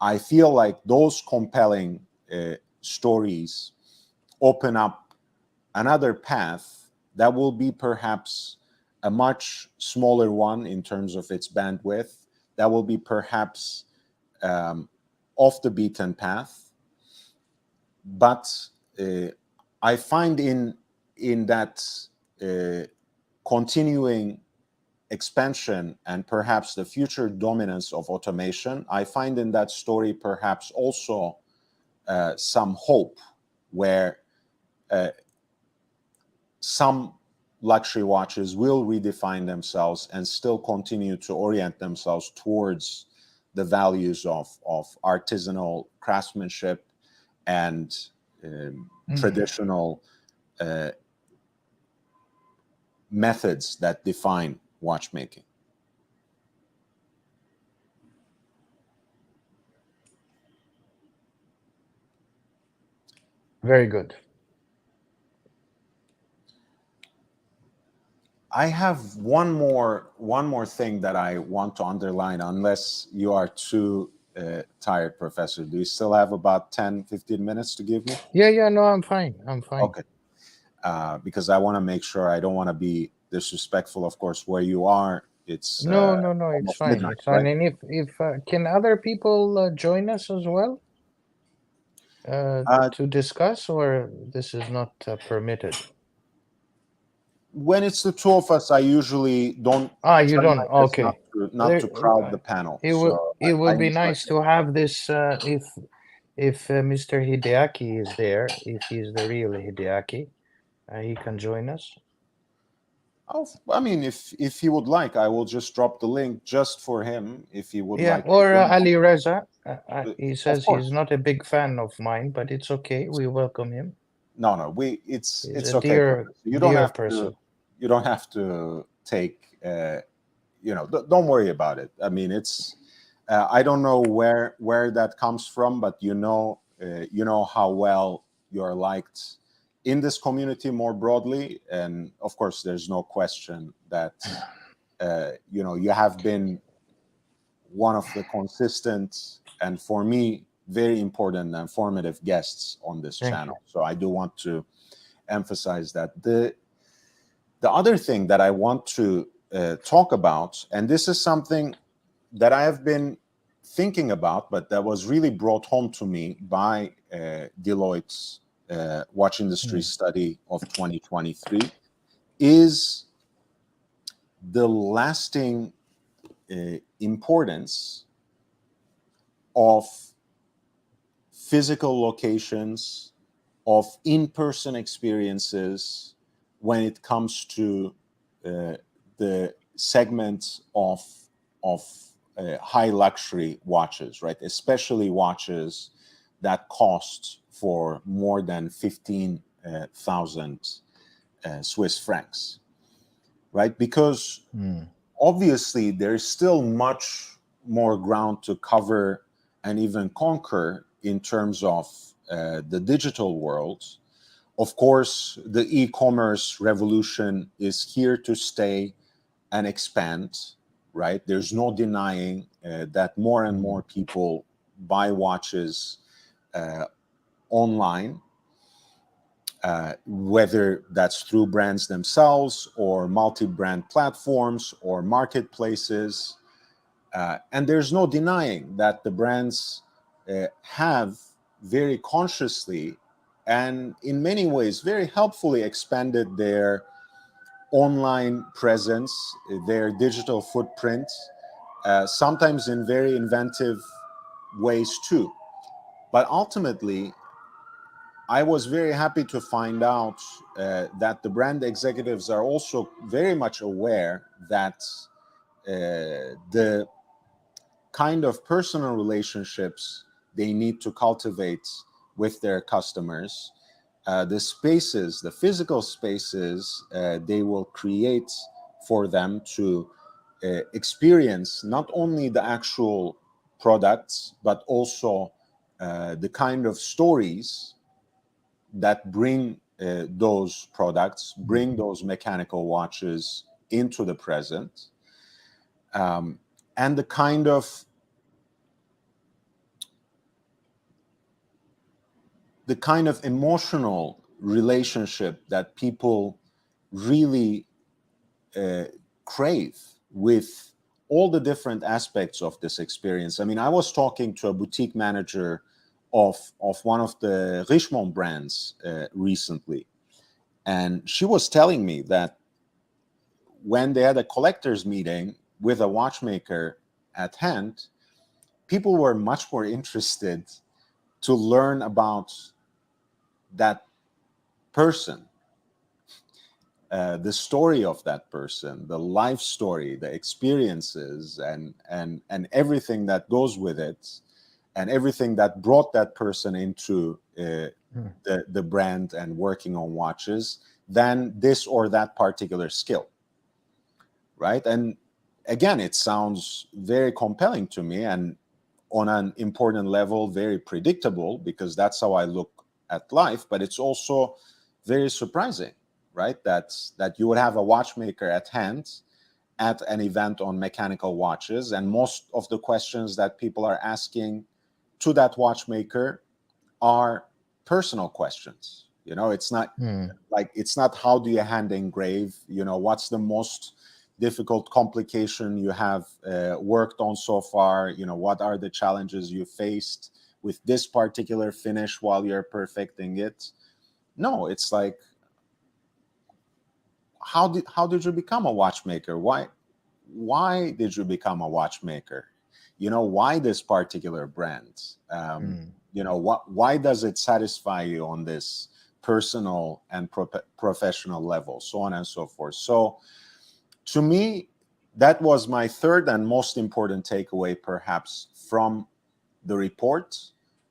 I feel like those compelling stories open up another path that will be perhaps a much smaller one in terms of its bandwidth, that will be perhaps off the beaten path. But I find in that continuing expansion and perhaps the future dominance of automation, I find in that story perhaps also some hope, where some luxury watches will redefine themselves and still continue to orient themselves towards the values of artisanal craftsmanship and traditional methods that define watchmaking. Very good. I have one more thing that I want to underline, unless you are too tired, Professor. Do you still have about 10-15 minutes to give me? Yeah, no, I'm fine. I'm fine. Okay. Because I want to make sure, I don't want to be disrespectful, of course, where you are. It's No, it's almost fine. midnight, It's fine. right? And if can other people join us as well Uh, to discuss, or this is not permitted? when it's the two of us, I usually don't Ah, you try don't. my best not Okay. to crowd the panel. So It I will be usually nice to have this if Mr. Hideaki is there, if he's the real Hideaki, he can join us. I mean, if he would like, I will just drop the link just for him if he would Yeah, like to or join. Ali Reza. He Of says he's course. not a big fan of mine, but it's okay. We welcome him. No, He's it's a okay, Professor. dear person. You don't have to take don't worry about it. I mean, it's I don't know where that comes from, but you know how well you're liked in this community more broadly, and of course, there's no question that you have been one of the consistent and, for me, very important and formative guests on this Thank you. channel. So I do want to emphasize that. The other thing that I want to talk about, and this is something that I have been thinking about, but that was really brought home to me by Deloitte's watch industry Hmm. study of 2023, is the lasting importance of physical locations, of in-person experiences when it comes to the segment of high luxury watches, right? Especially watches that cost for more than 15,000 Swiss francs, right? Because Hmm. obviously there's still much more ground to cover and even conquer in terms of the digital world. Of course, the e-commerce revolution is here to stay and expand, right? There's no denying that more and Hmm. more people buy watches uh, online, whether that's through brands themselves or multi-brand platforms or marketplaces. And there's no denying that the brands have very consciously and in many ways very helpfully expanded their online presence, their digital footprint, sometimes in very inventive ways too. But ultimately, I was very happy to find out that the brand executives are also very much aware that the kind of personal relationships they need to cultivate with their customers, the spaces, the physical spaces they will create for them to experience not only the actual products, but also the kind of stories that bring those products, bring those mechanical watches into the present, um, and the kind of emotional relationship that people really uh, crave with all the different aspects of this experience. I mean, I was talking to a boutique manager of one of the Richemont brands recently, and she was telling me that when they had a collectors meeting with a watchmaker at hand, people were much more interested to learn about that person, the story of that person, the life story, the experiences, and everything that goes with it, and everything that brought that person into Hmm. the brand and working on watches, than this or that particular skill, right? And again, it sounds very compelling to me, and on an important level, very predictable, because that's how I look at life. But it's also very surprising, right? That you would have a watchmaker at hand at an event on mechanical watches, and most of the questions that people are asking to that watchmaker are personal questions. It's not mm, like, it's not how do you hand engrave, what's the most difficult complication you have worked on so far, what are the challenges you faced with this particular finish while you're perfecting it. No, it's like, how did you become a watchmaker? Why did you become a watchmaker? Why this particular brand? mm, Why does it satisfy you on this personal and professional level, so on and so forth. So to me, that was my third and most important takeaway, perhaps, from the report.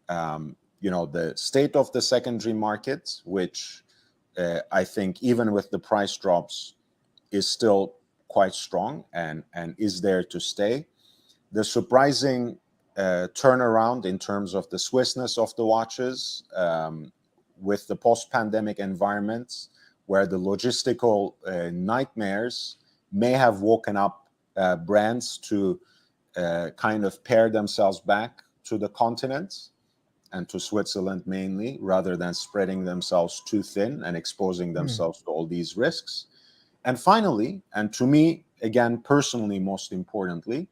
The state of the secondary market, which I think even with the price drops is still quite strong and is there to stay. The surprising turnaround in terms of the Swissness of the watches, with the post-pandemic environment, where the logistical nightmares may have woken up brands to kind of pair themselves back to the continent and to Switzerland mainly, rather than spreading themselves too thin and exposing mm, themselves to all these risks. And finally, and to me, again, personally, most importantly,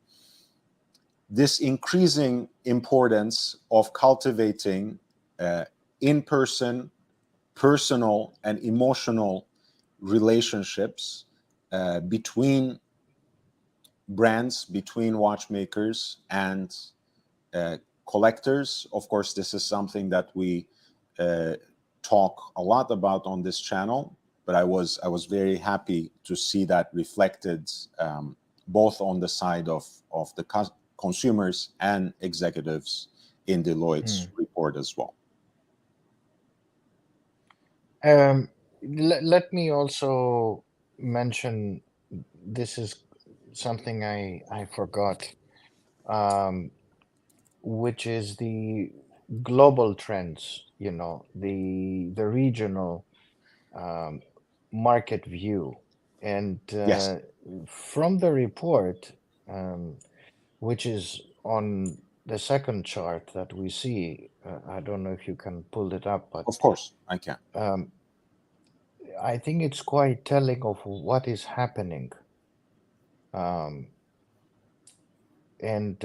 this increasing importance of cultivating in-person, personal, and emotional relationships between brands, between watchmakers and uh, collectors. Of course, this is something that we uh, talk a lot about on this channel, but I was very happy to see that reflected, both on the side of the consumers and executives in Deloitte's mm. report as well. Um, Let me also mention, this is something I forgot, um, which is the global trends, the regional um, market view. And Yes, from the report, um, which is on the second chart that we see, I don't know if you can pull it up, but of course I can. um, I think it's quite telling of what is happening. Um, and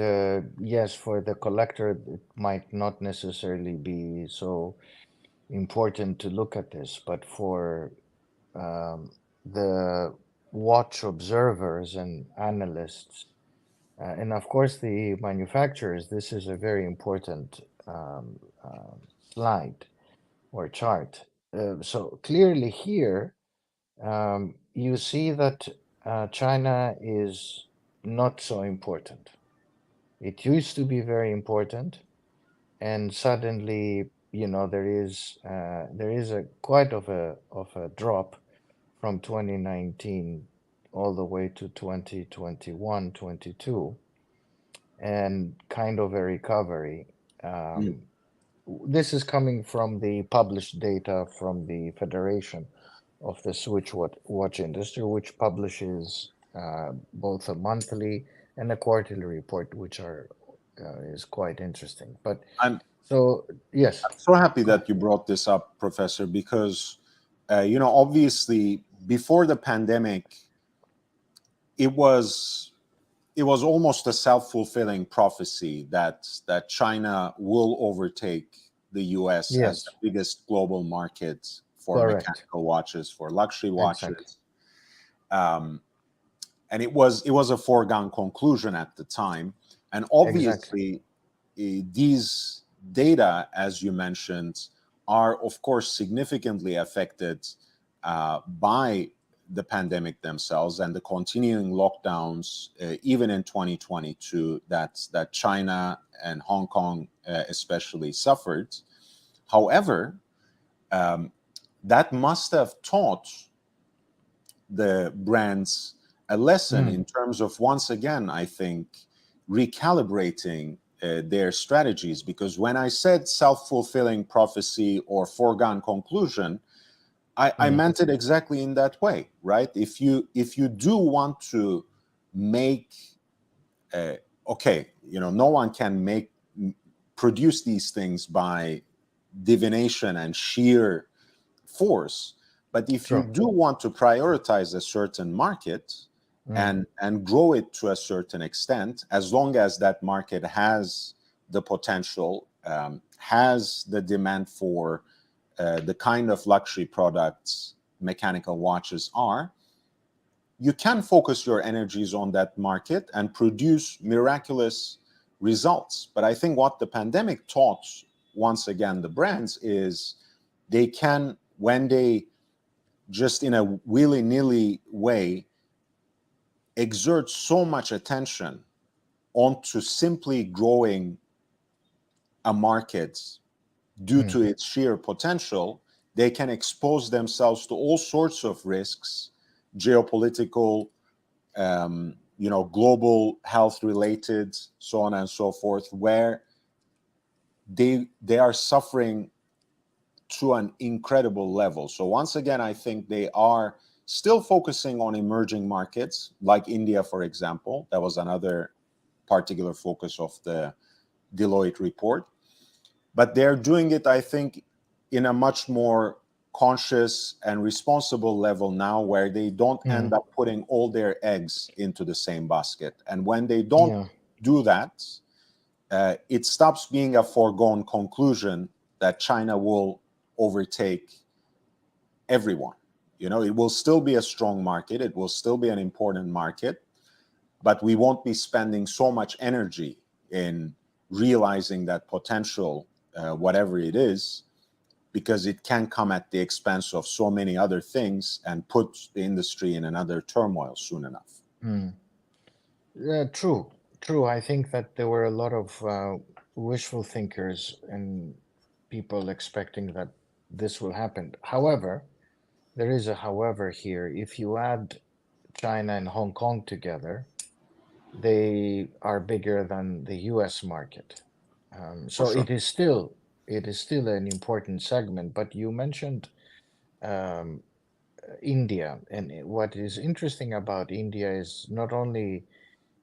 yes, for the collector, it might not necessarily be so important to look at this, but for um, the watch observers and analysts, and of course the manufacturers, this is a very important slide or chart. So clearly here, you see that China is not so important. It used to be very important, and suddenly, there is a quite of a drop from 2019 all the way to 2021, 22, and kind of a recovery. Mm. Um, this is coming from the published data from the Federation of the watch industry, which publishes both a monthly and a quarterly report, which is quite interesting. But I'm so yes, so happy go ahead. that you brought this up, Professor, because obviously before the pandemic, it was it was almost a self-fulfilling prophecy that China will overtake the US as the Yes, biggest global market for correct, mechanical watches, for luxury exactly, watches. Um, and it was a foregone conclusion at the time. And exactly. obviously, these data, as you mentioned, are of course significantly affected by the pandemic themselves and the continuing lockdowns, even in 2022, that China and Hong Kong especially suffered. However, um, that must have taught the brands a lesson Mm, in terms of, once again, I think, recalibrating their strategies. Because when I said self-fulfilling prophecy or foregone conclusion, I mm, meant it exactly in that way, right? If you do want to make okay, no one can produce these things by divination and sheer force. But if you True. do want to prioritize a certain market Mm, and grow it to a certain extent, as long as that market has the potential, has the demand for the kind of luxury products mechanical watches are, you can focus your energies on that market and produce miraculous results. But I think what the pandemic taught, once again, the brands is they can, when they just in a willy-nilly way exert so much attention onto simply growing a market due mm, to its sheer potential, they can expose themselves to all sorts of risks, geopolitical, global health related, so on and so forth, where they are suffering to an incredible level. So once again, I think they are still focusing on emerging markets like India, for example. That was another particular focus of the Deloitte report. But they're doing it, I think, in a much more conscious and responsible level now, where they don't end mm. up putting all their eggs into the same basket. And when they don't Yeah. do that, it stops being a foregone conclusion that China will overtake everyone. It will still be a strong market, it will still be an important market, but we won't be spending so much energy in realizing that potential, whatever it is, because it can come at the expense of so many other things and put the industry in another turmoil soon enough. Mm. Yeah, true. True. I think that there were a lot of wishful thinkers and people expecting that this will happen. However, there is a however here. If you add China and Hong Kong together, they are bigger than the US market. For So sure. it is still an important segment. But you mentioned um, India, and what is interesting about India is not only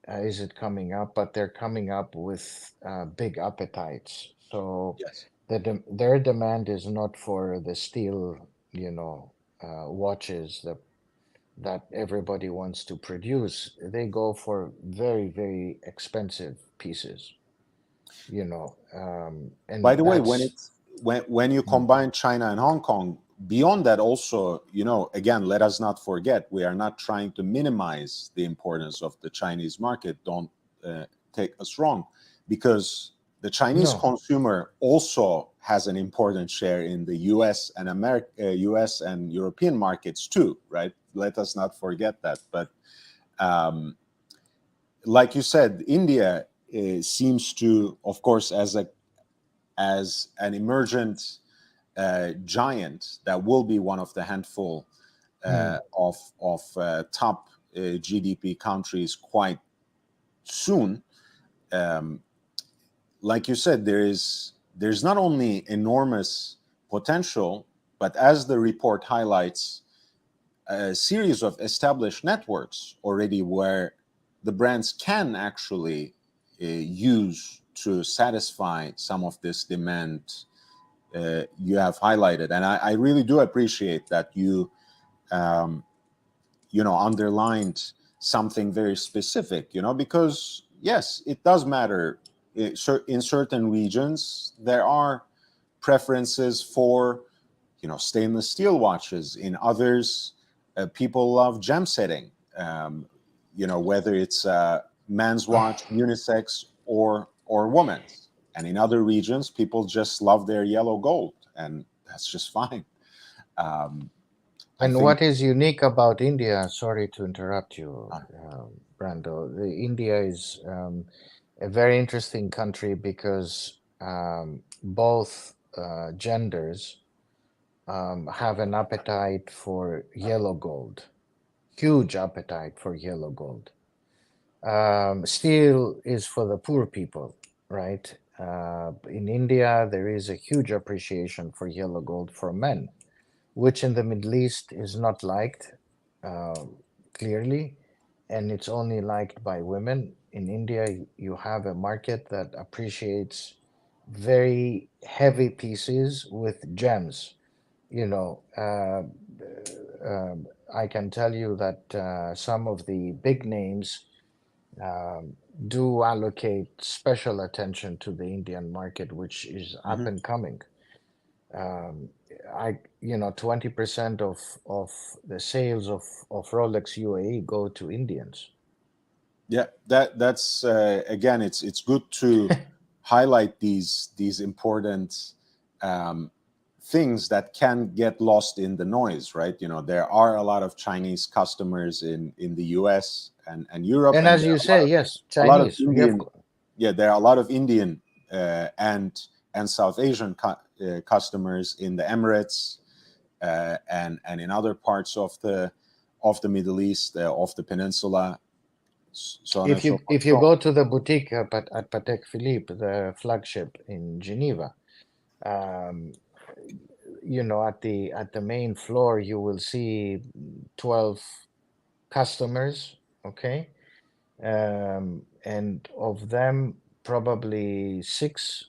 is it coming up, but they're coming up with big appetites. So Yes. their demand is not for the steel, watches that everybody wants to produce. They go for very, very expensive pieces, By and the way, that's when you mm, combine China and Hong Kong, beyond that also, again, let us not forget, we are not trying to minimize the importance of the Chinese market. Don't take us wrong, because the Chinese no, consumer also has an important share in the U.S. and U.S. and European markets too, right? Let us not forget that. But um, like you said, India seems to, of course, as an emergent giant that will be one of the handful mm, of top GDP countries quite soon. Um, like you said, there's not only enormous potential, but as the report highlights, a series of established networks already where the brands can actually use to satisfy some of this demand you have highlighted. And I really do appreciate that um, underlined something very specific, because yes, it does matter. In certain regions, there are preferences for, stainless steel watches. In others, people love gem setting, whether it's man's watch, unisex, or woman's. And in other regions, people just love their yellow gold, and that's just fine. Um, I and think what is unique about India, sorry to interrupt you, uh, Brando, India is a very interesting country because both genders have an appetite for yellow gold, huge appetite for yellow gold. Steel is for the poor people, right? In India, there is a huge appreciation for yellow gold for men, which in the Middle East is not liked, uh, clearly. and it's only liked by women. In India, you have a market that appreciates very heavy pieces with gems. You know, I can tell you that some of the big names um, do allocate special attention to the Indian market, which is up Mhm. and coming. Um, 20% of the sales of Rolex UAE go to Indians. Yeah, that's again, it's good to highlight these important um, things that can get lost in the noise, right? You know, there are a lot of Chinese customers in the U.S. and Europe, And and as there you are say, yes, a lot of Chinese. We have Indian, yeah, there are a lot of Indian and South Asian customers in the Emirates and in other parts of the Middle East, of the peninsula, so on and if so you forth. if you So, go to the boutique at Patek Philippe, the flagship in Geneva, um, at the main floor, you will see 12 customers, okay? And of them, probably six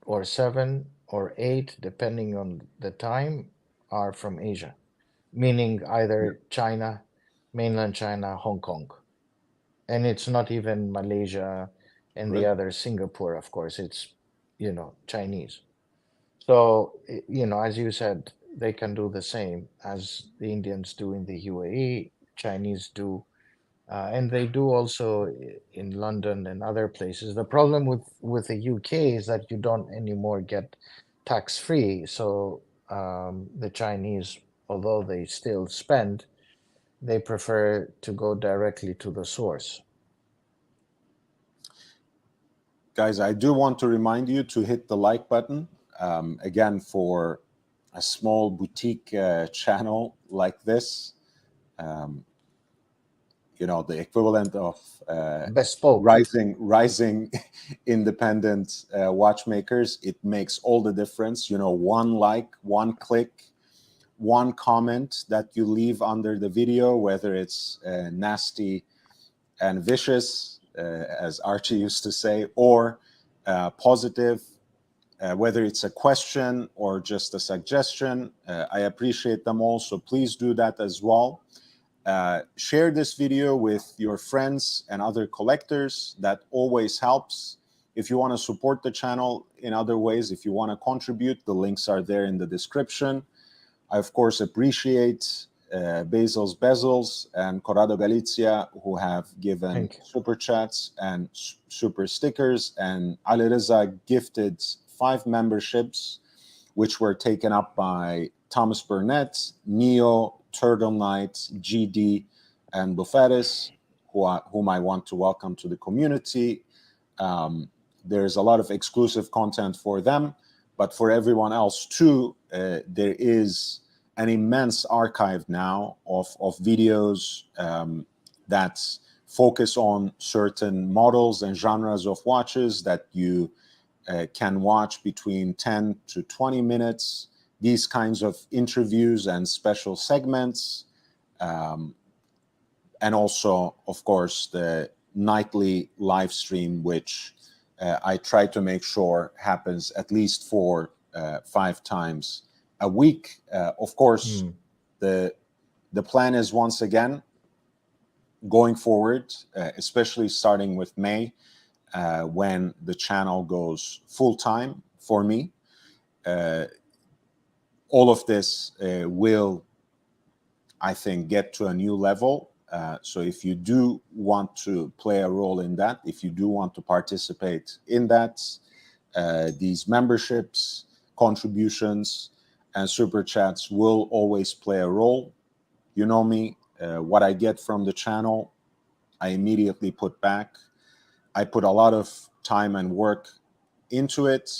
or seven or eight, depending on the time, are from Asia, meaning yeah, either China, mainland China, Hong Kong. And it's not even Malaysia and the correct. other Singapore, of course, it's, Chinese. So, as you said, they can do the same as the Indians do in the UAE, Chinese do, and they do also in London and other places. The problem with the UK is that you don't anymore get tax free. So the Chinese, although they still spend, they prefer to go directly to the source. Guys, I do want to remind you to hit the like button. Again, for a small boutique channel like this, um, you know, the equivalent of Bespoke. rising independent watchmakers, it makes all the difference. You know, one like, one click, one comment that you leave under the video, whether it's nasty and vicious, as Archie used to say, or positive, whether it's a question or just a suggestion. I appreciate them all, so please do that as well. Share this video with your friends and other collectors. That always helps. If you want to support the channel in other ways, if you want to contribute, the links are there in the description. I, of course, appreciate Basil's Bezels and Corrado Galizia, who have given Thank you. super chats and super stickers, and Ali Reza gifted 5 memberships, which were taken up by Thomas Burnett, Neo, Turtle Knight, GD, and Bufaris, whom I want to welcome to the community. Um, there's a lot of exclusive content for them, but for everyone else too, there is an immense archive now of videos that focus on certain models and genres of watches that you can watch between 10 to 20 minutes. These kinds of interviews and special segments, um, and also, of course, the nightly live stream, which I try to make sure happens at least 5 times a week. Of course, Mm. the the plan is once again going forward, especially starting with May, when the channel goes full time for me. Uh, all of this will, I think, get to a new level. So if you do want to play a role in that, if you do want to participate in that, these memberships, contributions, and super chats will always play a role. You know me, what I get from the channel, I immediately put back. I put a lot of time and work into it.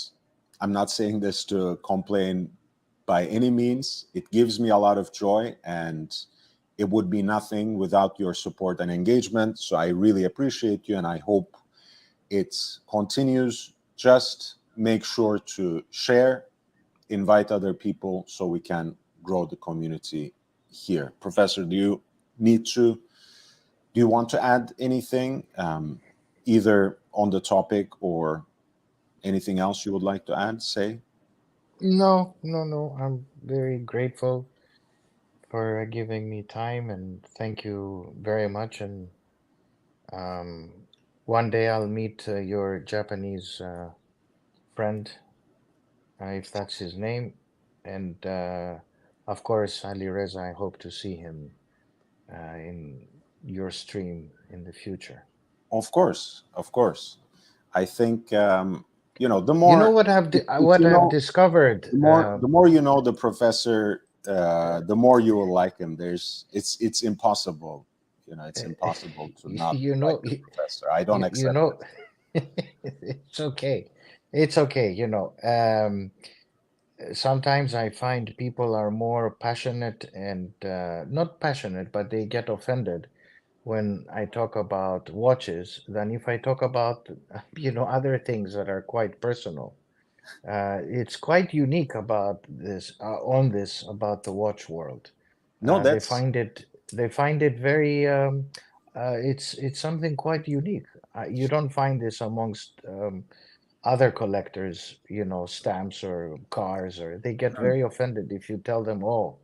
I'm not saying this to complain by any means. It gives me a lot of joy, and it would be nothing without your support and engagement. So I really appreciate you, and I hope it continues. Just make sure to share, invite other people so we can grow the community here. Professor, do you need to Do you want to add anything, either on the topic or anything else you would like to add? Say. No, no, no. I'm very grateful for giving me time, and thank you very much. And um, one day I'll meet your Japanese friend, if that's his name. And of course, Ali Reza, I hope to see him in your stream in the future. Of course, of course. I think, the You know more, what if what you I've know, discovered? the more you know the professor, the more you will like him. It's impossible, it's impossible to not You like know, the professor. I don't you accept know, it. it's okay. It's okay. Sometimes I find people are more passionate and not passionate, but they get offended when I talk about watches than if I talk about, other things that are quite personal. It's quite unique about this, on this, about the watch world. No, They that's find it, very, it's something quite unique. You don't find this amongst other collectors, stamps or cars, or they get mm, very offended if you tell them, oh,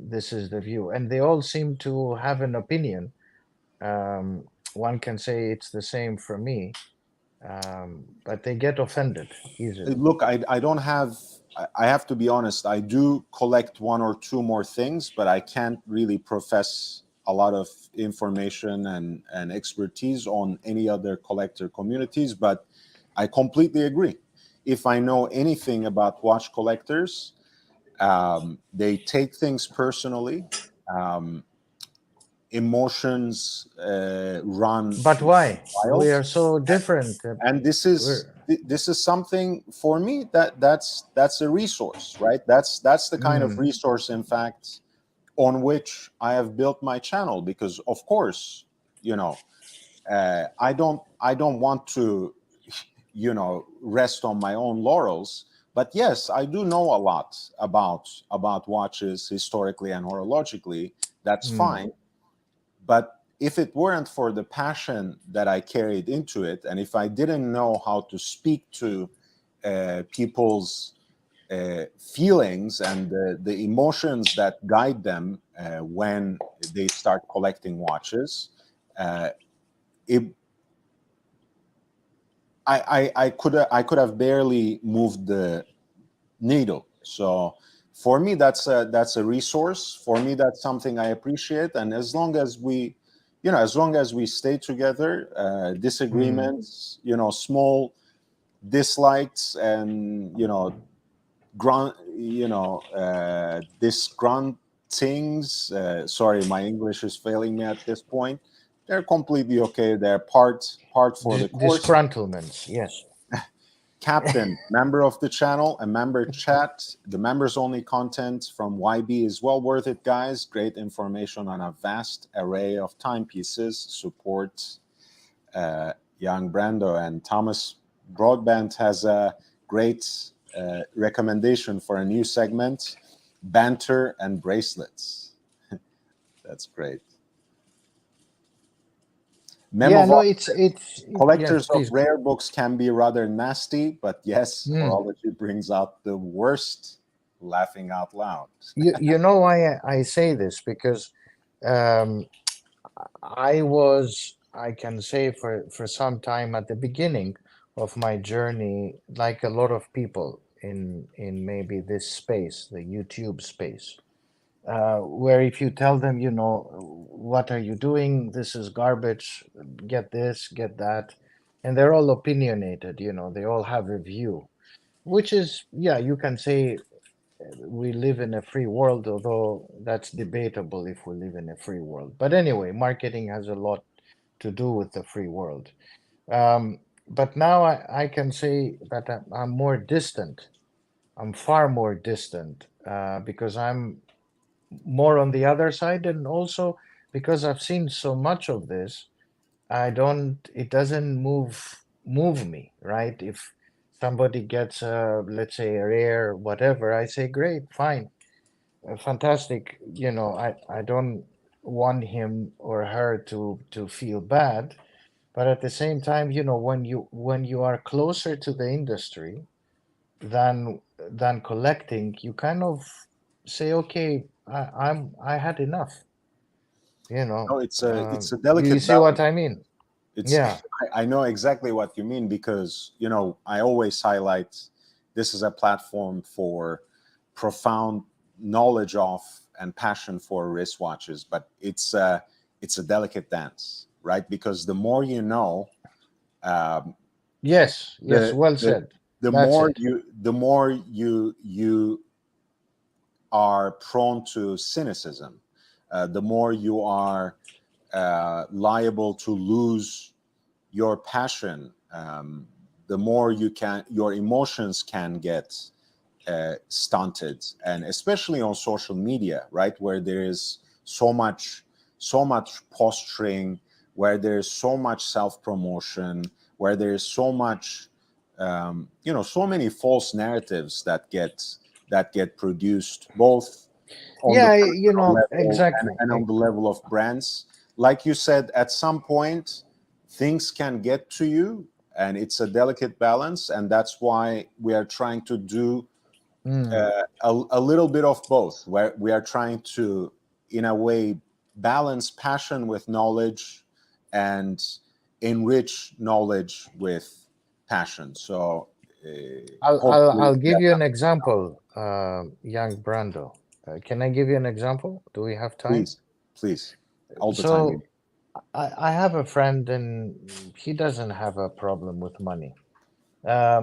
this is the view. And they all seem to have an opinion. Um, One can say it's the same for me, but they get offended easily. look. I don't have. I have to be honest. I do collect one or two more things, but I can't really profess a lot of information and expertise on any other collector communities. But I completely agree. If I know anything about watch collectors, they take things personally. Um, Emotions run But why? We wild, are so different. and We're, this is something for me that's a resource, right? That's the kind of mm, resource, in fact, on which I have built my channel, because of course, I don't want to rest on my own laurels. But yes, I do know a lot about watches historically and horologically. That's mm. fine. But if it weren't for the passion that I carried into it, and if I didn't know how to speak to people's feelings and the emotions that guide them when they start collecting watches, uh, it, I could have barely moved the needle. So for me, that's a resource. For me, that's something I appreciate. And as long as we stay together, Mm. disagreements, small dislikes, and grunt, disgruntings. Sorry, my English is failing me at this point. They're completely okay. They're part for the course. Disgruntlements, yes. Captain, member of the channel, a member chat. The members only content from YB is well worth it, guys. Great information on a vast array of timepieces. Support young Brando. And Thomas Broadbent has a great recommendation for a new segment: banter and bracelets. That's great. Yeah, no, Memoir yes, collectors of please. rare books can be rather nasty, but yes, Mm. horology brings out the worst, laughing out loud. You know why I say this? Because um, I can say for some time at the beginning of my journey, like a lot of people in maybe this space, the YouTube space, where if you tell them, what are you doing? This is garbage. Get this, get that, and they're all opinionated. They all have a view, which is, yeah, you can say we live in a free world, although that's debatable if we live in a free world. But anyway, marketing has a lot to do with the free world. But now I can say that I'm more distant. I'm far more distant because I'm more on the other side, and also because I've seen so much of this, it doesn't move me, right? If somebody gets let's say a rare whatever, I say great, fine, fantastic. I don't. want him or her to feel bad, but at the same time, when you are closer to the industry than collecting, you kind of say, okay, I had enough, you know. No, it's a You delicate see what balance. I mean? It's Yeah. I know exactly what you mean, because I always highlight this is a platform for profound knowledge of and passion for wristwatches, but it's a delicate dance, right? Because the more you know, um, Yes, yes, the well the said. the That's more it. you are prone to cynicism, the more you are liable to lose your passion, the more your emotions can get stunted, and especially on social media, right, where there is so much posturing, where there's so much self promotion, where there's so much, so many false narratives that get produced, both on the Yeah, personal level and, exactly. and on the level of brands. Like you said, at some point, things can get to you, and it's a delicate balance. And that's why we are trying to do Mm. a little bit of both, where we are trying to, in a way, balance passion with knowledge and enrich knowledge with passion. So hopefully, I'll give you an example, young Brando. Can I give you an example? Do we have time? please, please, all the time. So I have a friend, and he doesn't have a problem with money.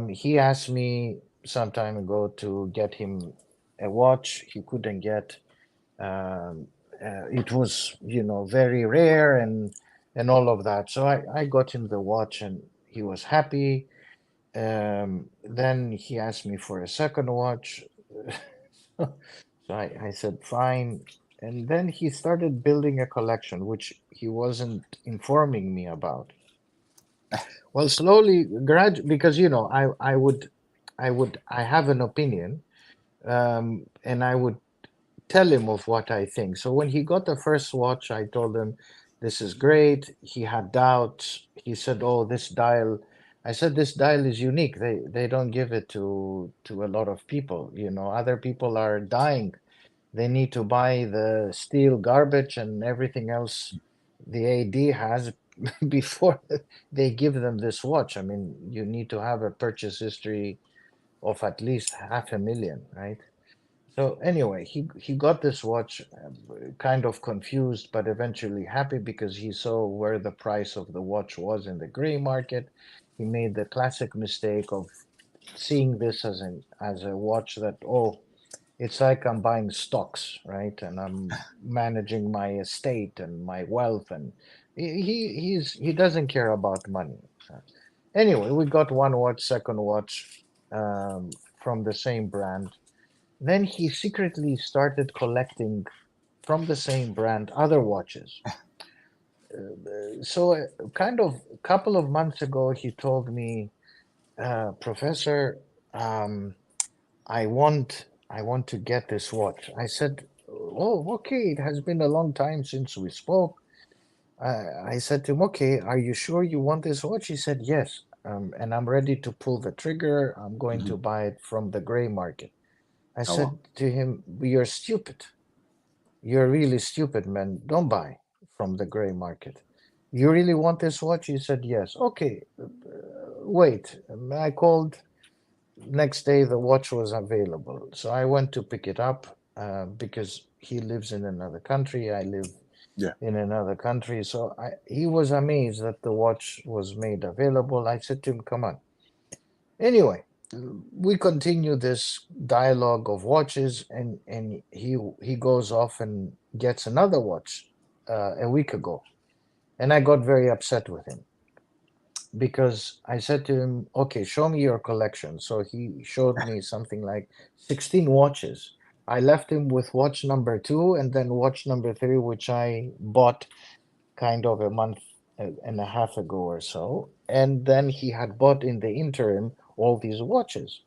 He asked me some time ago to get him a watch he couldn't get. Um, it was, very rare and all of that. So I got him the watch, and he was happy. Then he asked me for a second watch. So I said, fine. And then he started building a collection, which he wasn't informing me about. Well, slowly, because I have an opinion, and I would tell him of what I think. So when he got the first watch, I told him, "This is great." He had doubts. He said, "Oh, this dial." I said, "This dial is unique. They don't give it to a lot of people. Other people are dying. They need to buy the steel garbage and everything else the AD has before they give them this watch. I mean, you need to have a purchase history of at least 500,000, right?" So anyway, he got this watch, kind of confused, but eventually happy because he saw where the price of the watch was in the gray market. He made the classic mistake of seeing this as a watch that, oh, it's like I'm buying stocks, right? And I'm managing my estate and my wealth, and he doesn't care about money. Anyway, we got one watch, second watch, from the same brand. Then he secretly started collecting from the same brand other watches. So, kind of a couple of months ago, he told me, Professor, um, I want to get this watch. I said, oh, okay. It has been a long time since we spoke. I said to him, okay, are you sure you want this watch? He said, yes. And I'm ready to pull the trigger. I'm going Mhm. to buy it from the gray market. I Oh, well. said to him, you're stupid. You're really stupid, man. Don't buy from the gray market. You really want this watch? He said, yes. Okay, wait. I called. Next day, the watch was available. So I went to pick it up because he lives in another country. I live Yeah. in another country. So he was amazed that the watch was made available. I said to him, come on. Anyway, we continue this dialogue of watches, and he goes off and gets another watch a week ago, and I got very upset with him because I said to him, "Okay, show me your collection." So he showed me something like 16 watches. I left him with watch number two and then watch number three, which I bought kind of a month and a half ago or so. And then he had bought in the interim all these watches.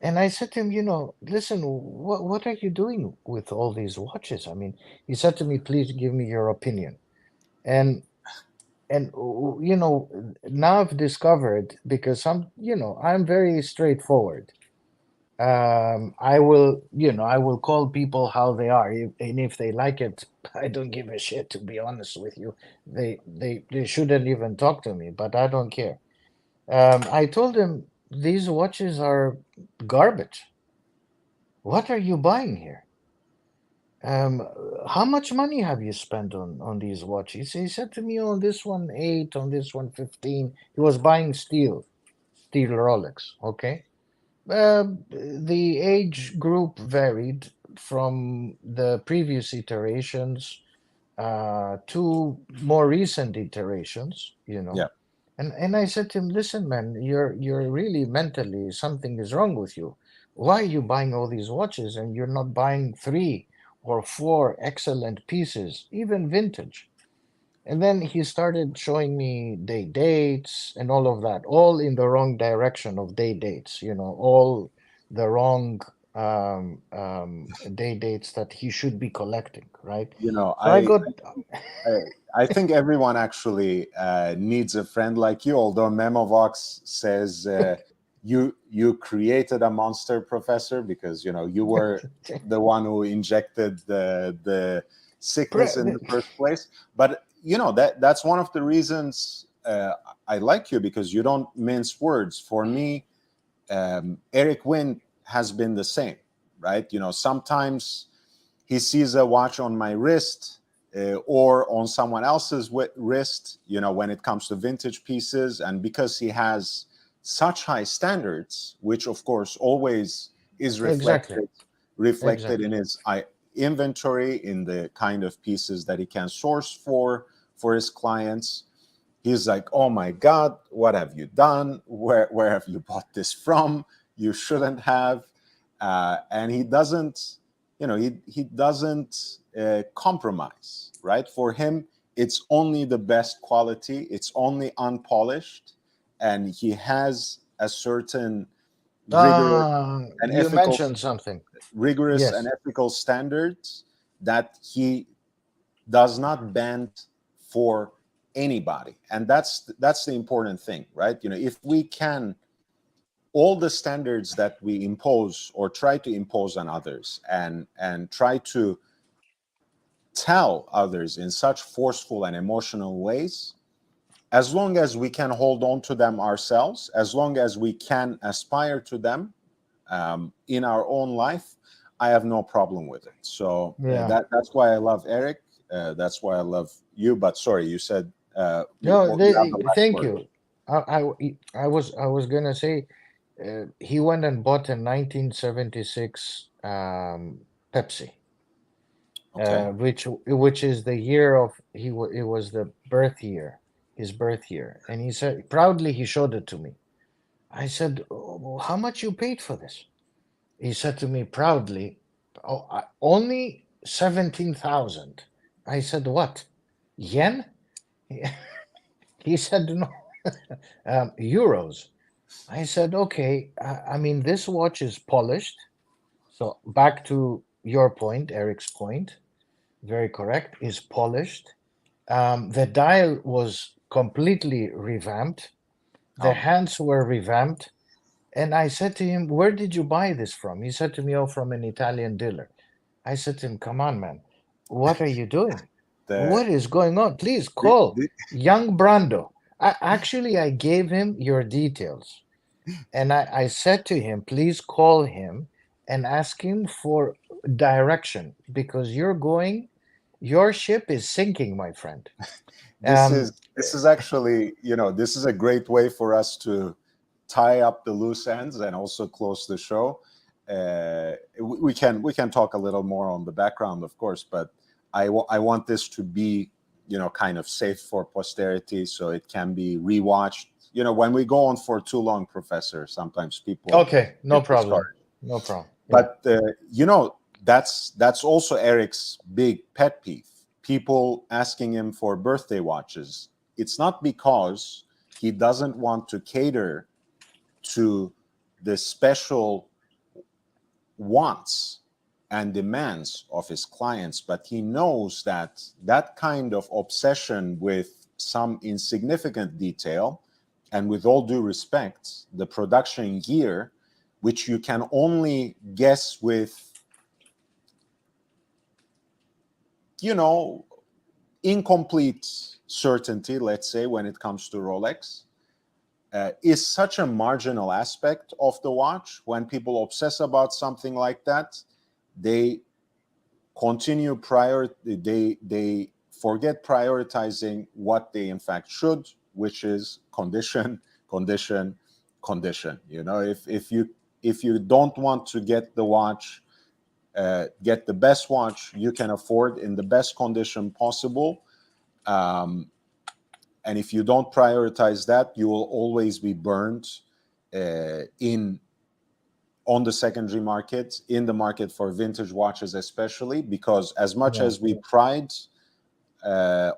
And I said to him, listen, what are you doing with all these watches? I mean, he said to me, please give me your opinion. And now I've discovered, because I'm very straightforward. I will call people how they are, and if they like it, I don't give a shit. To be honest with you, they shouldn't even talk to me, but I don't care. I told him these watches are garbage. What are you buying here? Um, how much money have you spent on these watches? He said to me, on this one 8, on this one 15. He was buying steel Rolex. Okay. The age group varied from the previous iterations to more recent iterations, Yeah. And I said to him, listen, man, you're really mentally, something is wrong with you. Why are you buying all these watches and you're not buying 3 or 4 excellent pieces, even vintage? And then he started showing me day dates and all of that, all in the wrong direction of day dates, all the wrong day dates that he should be collecting, right? You know, So I got, I, I think everyone actually needs a friend like you. Although Memovox says you created a monster, Professor, because you were the one who injected the sickness in the first place. But that's one of the reasons I like you, because you don't mince words. For me, Eric Wynn has been the same, right? Sometimes he sees a watch on my wrist or on someone else's wrist, when it comes to vintage pieces. And because he has such high standards, which of course always is exactly, reflected in exactly. his inventory, in the kind of pieces that he can source for his clients. He's like, oh my God, what have you done? Where have you bought this from? You shouldn't have. And he doesn't, he doesn't compromise, right? For him, it's only the best quality. It's only unpolished, and he has a certain rigorous and You ethical mentioned something. rigorous and Yes, ethical standards that he does not bend for anybody. And that's the important thing, right? If we can, all the standards that we impose or try to impose on others, and try to tell others in such forceful and emotional ways, as long as we can hold on to them ourselves, as long as we can aspire to them in our own life, I have no problem with it. So yeah. that's why I love Eric. That's why I love you. But sorry, you said No, you have the last thank word. you. I was gonna say, he went and bought a 1976 Pepsi, Okay. which is the year of it was the birth year, his birth year, and he said proudly, he showed it to me. I said, "Oh, how much you paid for this?" He said to me proudly, "Oh, only 17,000." I said, "What? Yen?" He said, "No, euros." I said, "Okay. I mean, this watch is polished." So back to your point, Eric's point, very correct, is polished. The dial was completely revamped. The Oh, hands were revamped. And I said to him, "Where did you buy this from?" He said to me, "Oh, from an Italian dealer." I said to him, "Come on, man. What are you doing? the, What is going on? Please the, call the young Brando." I gave him your details. And I said to him, please call him and ask him for direction, because your ship is sinking, my friend. Um, this is actually, this is a great way for us to tie up the loose ends and also close the show. We can talk a little more on the background, of course, but I want this to be, kind of safe for posterity, so it can be rewatched. When we go on for too long, Professor, sometimes people okay, no get problem. discouraged. No problem. Yeah. But that's also Eric's big pet peeve. People asking him for birthday watches. It's not because he doesn't want to cater to the special wants and demands of his clients, but he knows that that kind of obsession with some insignificant detail, and with all due respect, the production year, which you can only guess with, you know, incomplete certainty, let's say, when it comes to Rolex, is such a marginal aspect of the watch. When people obsess about something like that, they continue they forget prioritizing what they in fact should, which is condition, condition, condition. You know, if you don't want to get the watch, get the best watch you can afford in the best condition possible, and if you don't prioritize that, you will always be burned in on the secondary market, in the market for vintage watches especially, because as much as we pride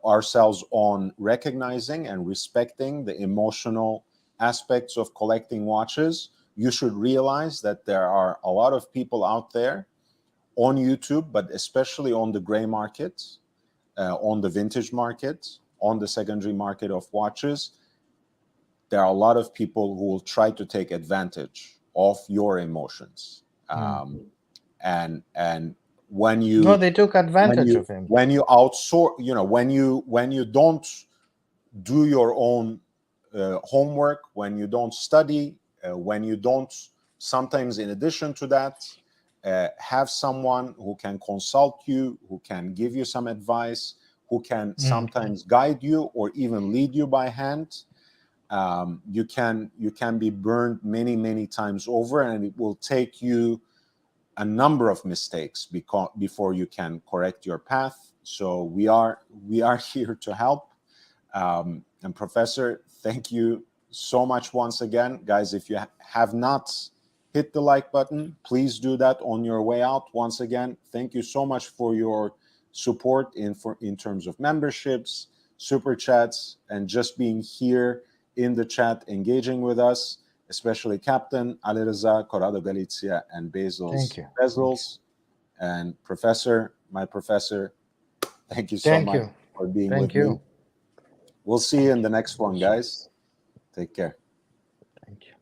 ourselves on recognizing and respecting the emotional aspects of collecting watches, you should realize that there are a lot of people out there on YouTube, but especially on the gray market, on the vintage market, on the secondary market of watches, there are a lot of people who will try to take advantage of your emotions. And when you No, they took advantage of him. when you outsource, you know, when you don't do your own homework, when you don't study, when you don't, sometimes in addition to that, have someone who can consult you, who can give you some advice, who can sometimes guide you or even lead you by hand, you can be burned many times over, and it will take you a number of mistakes before you can correct your path. So we are here to help. And Professor, thank you so much once again. Guys, if you have not hit the like button, please do that on your way out. Once again, thank you so much for your support in terms of memberships, super chats, and just being here in the chat, engaging with us, especially Captain Ali Reza, Corrado Galizia, and Bezos. And Professor, my professor, thank you so much for being with me. We'll see you in the next one, guys. Take care. Thank you.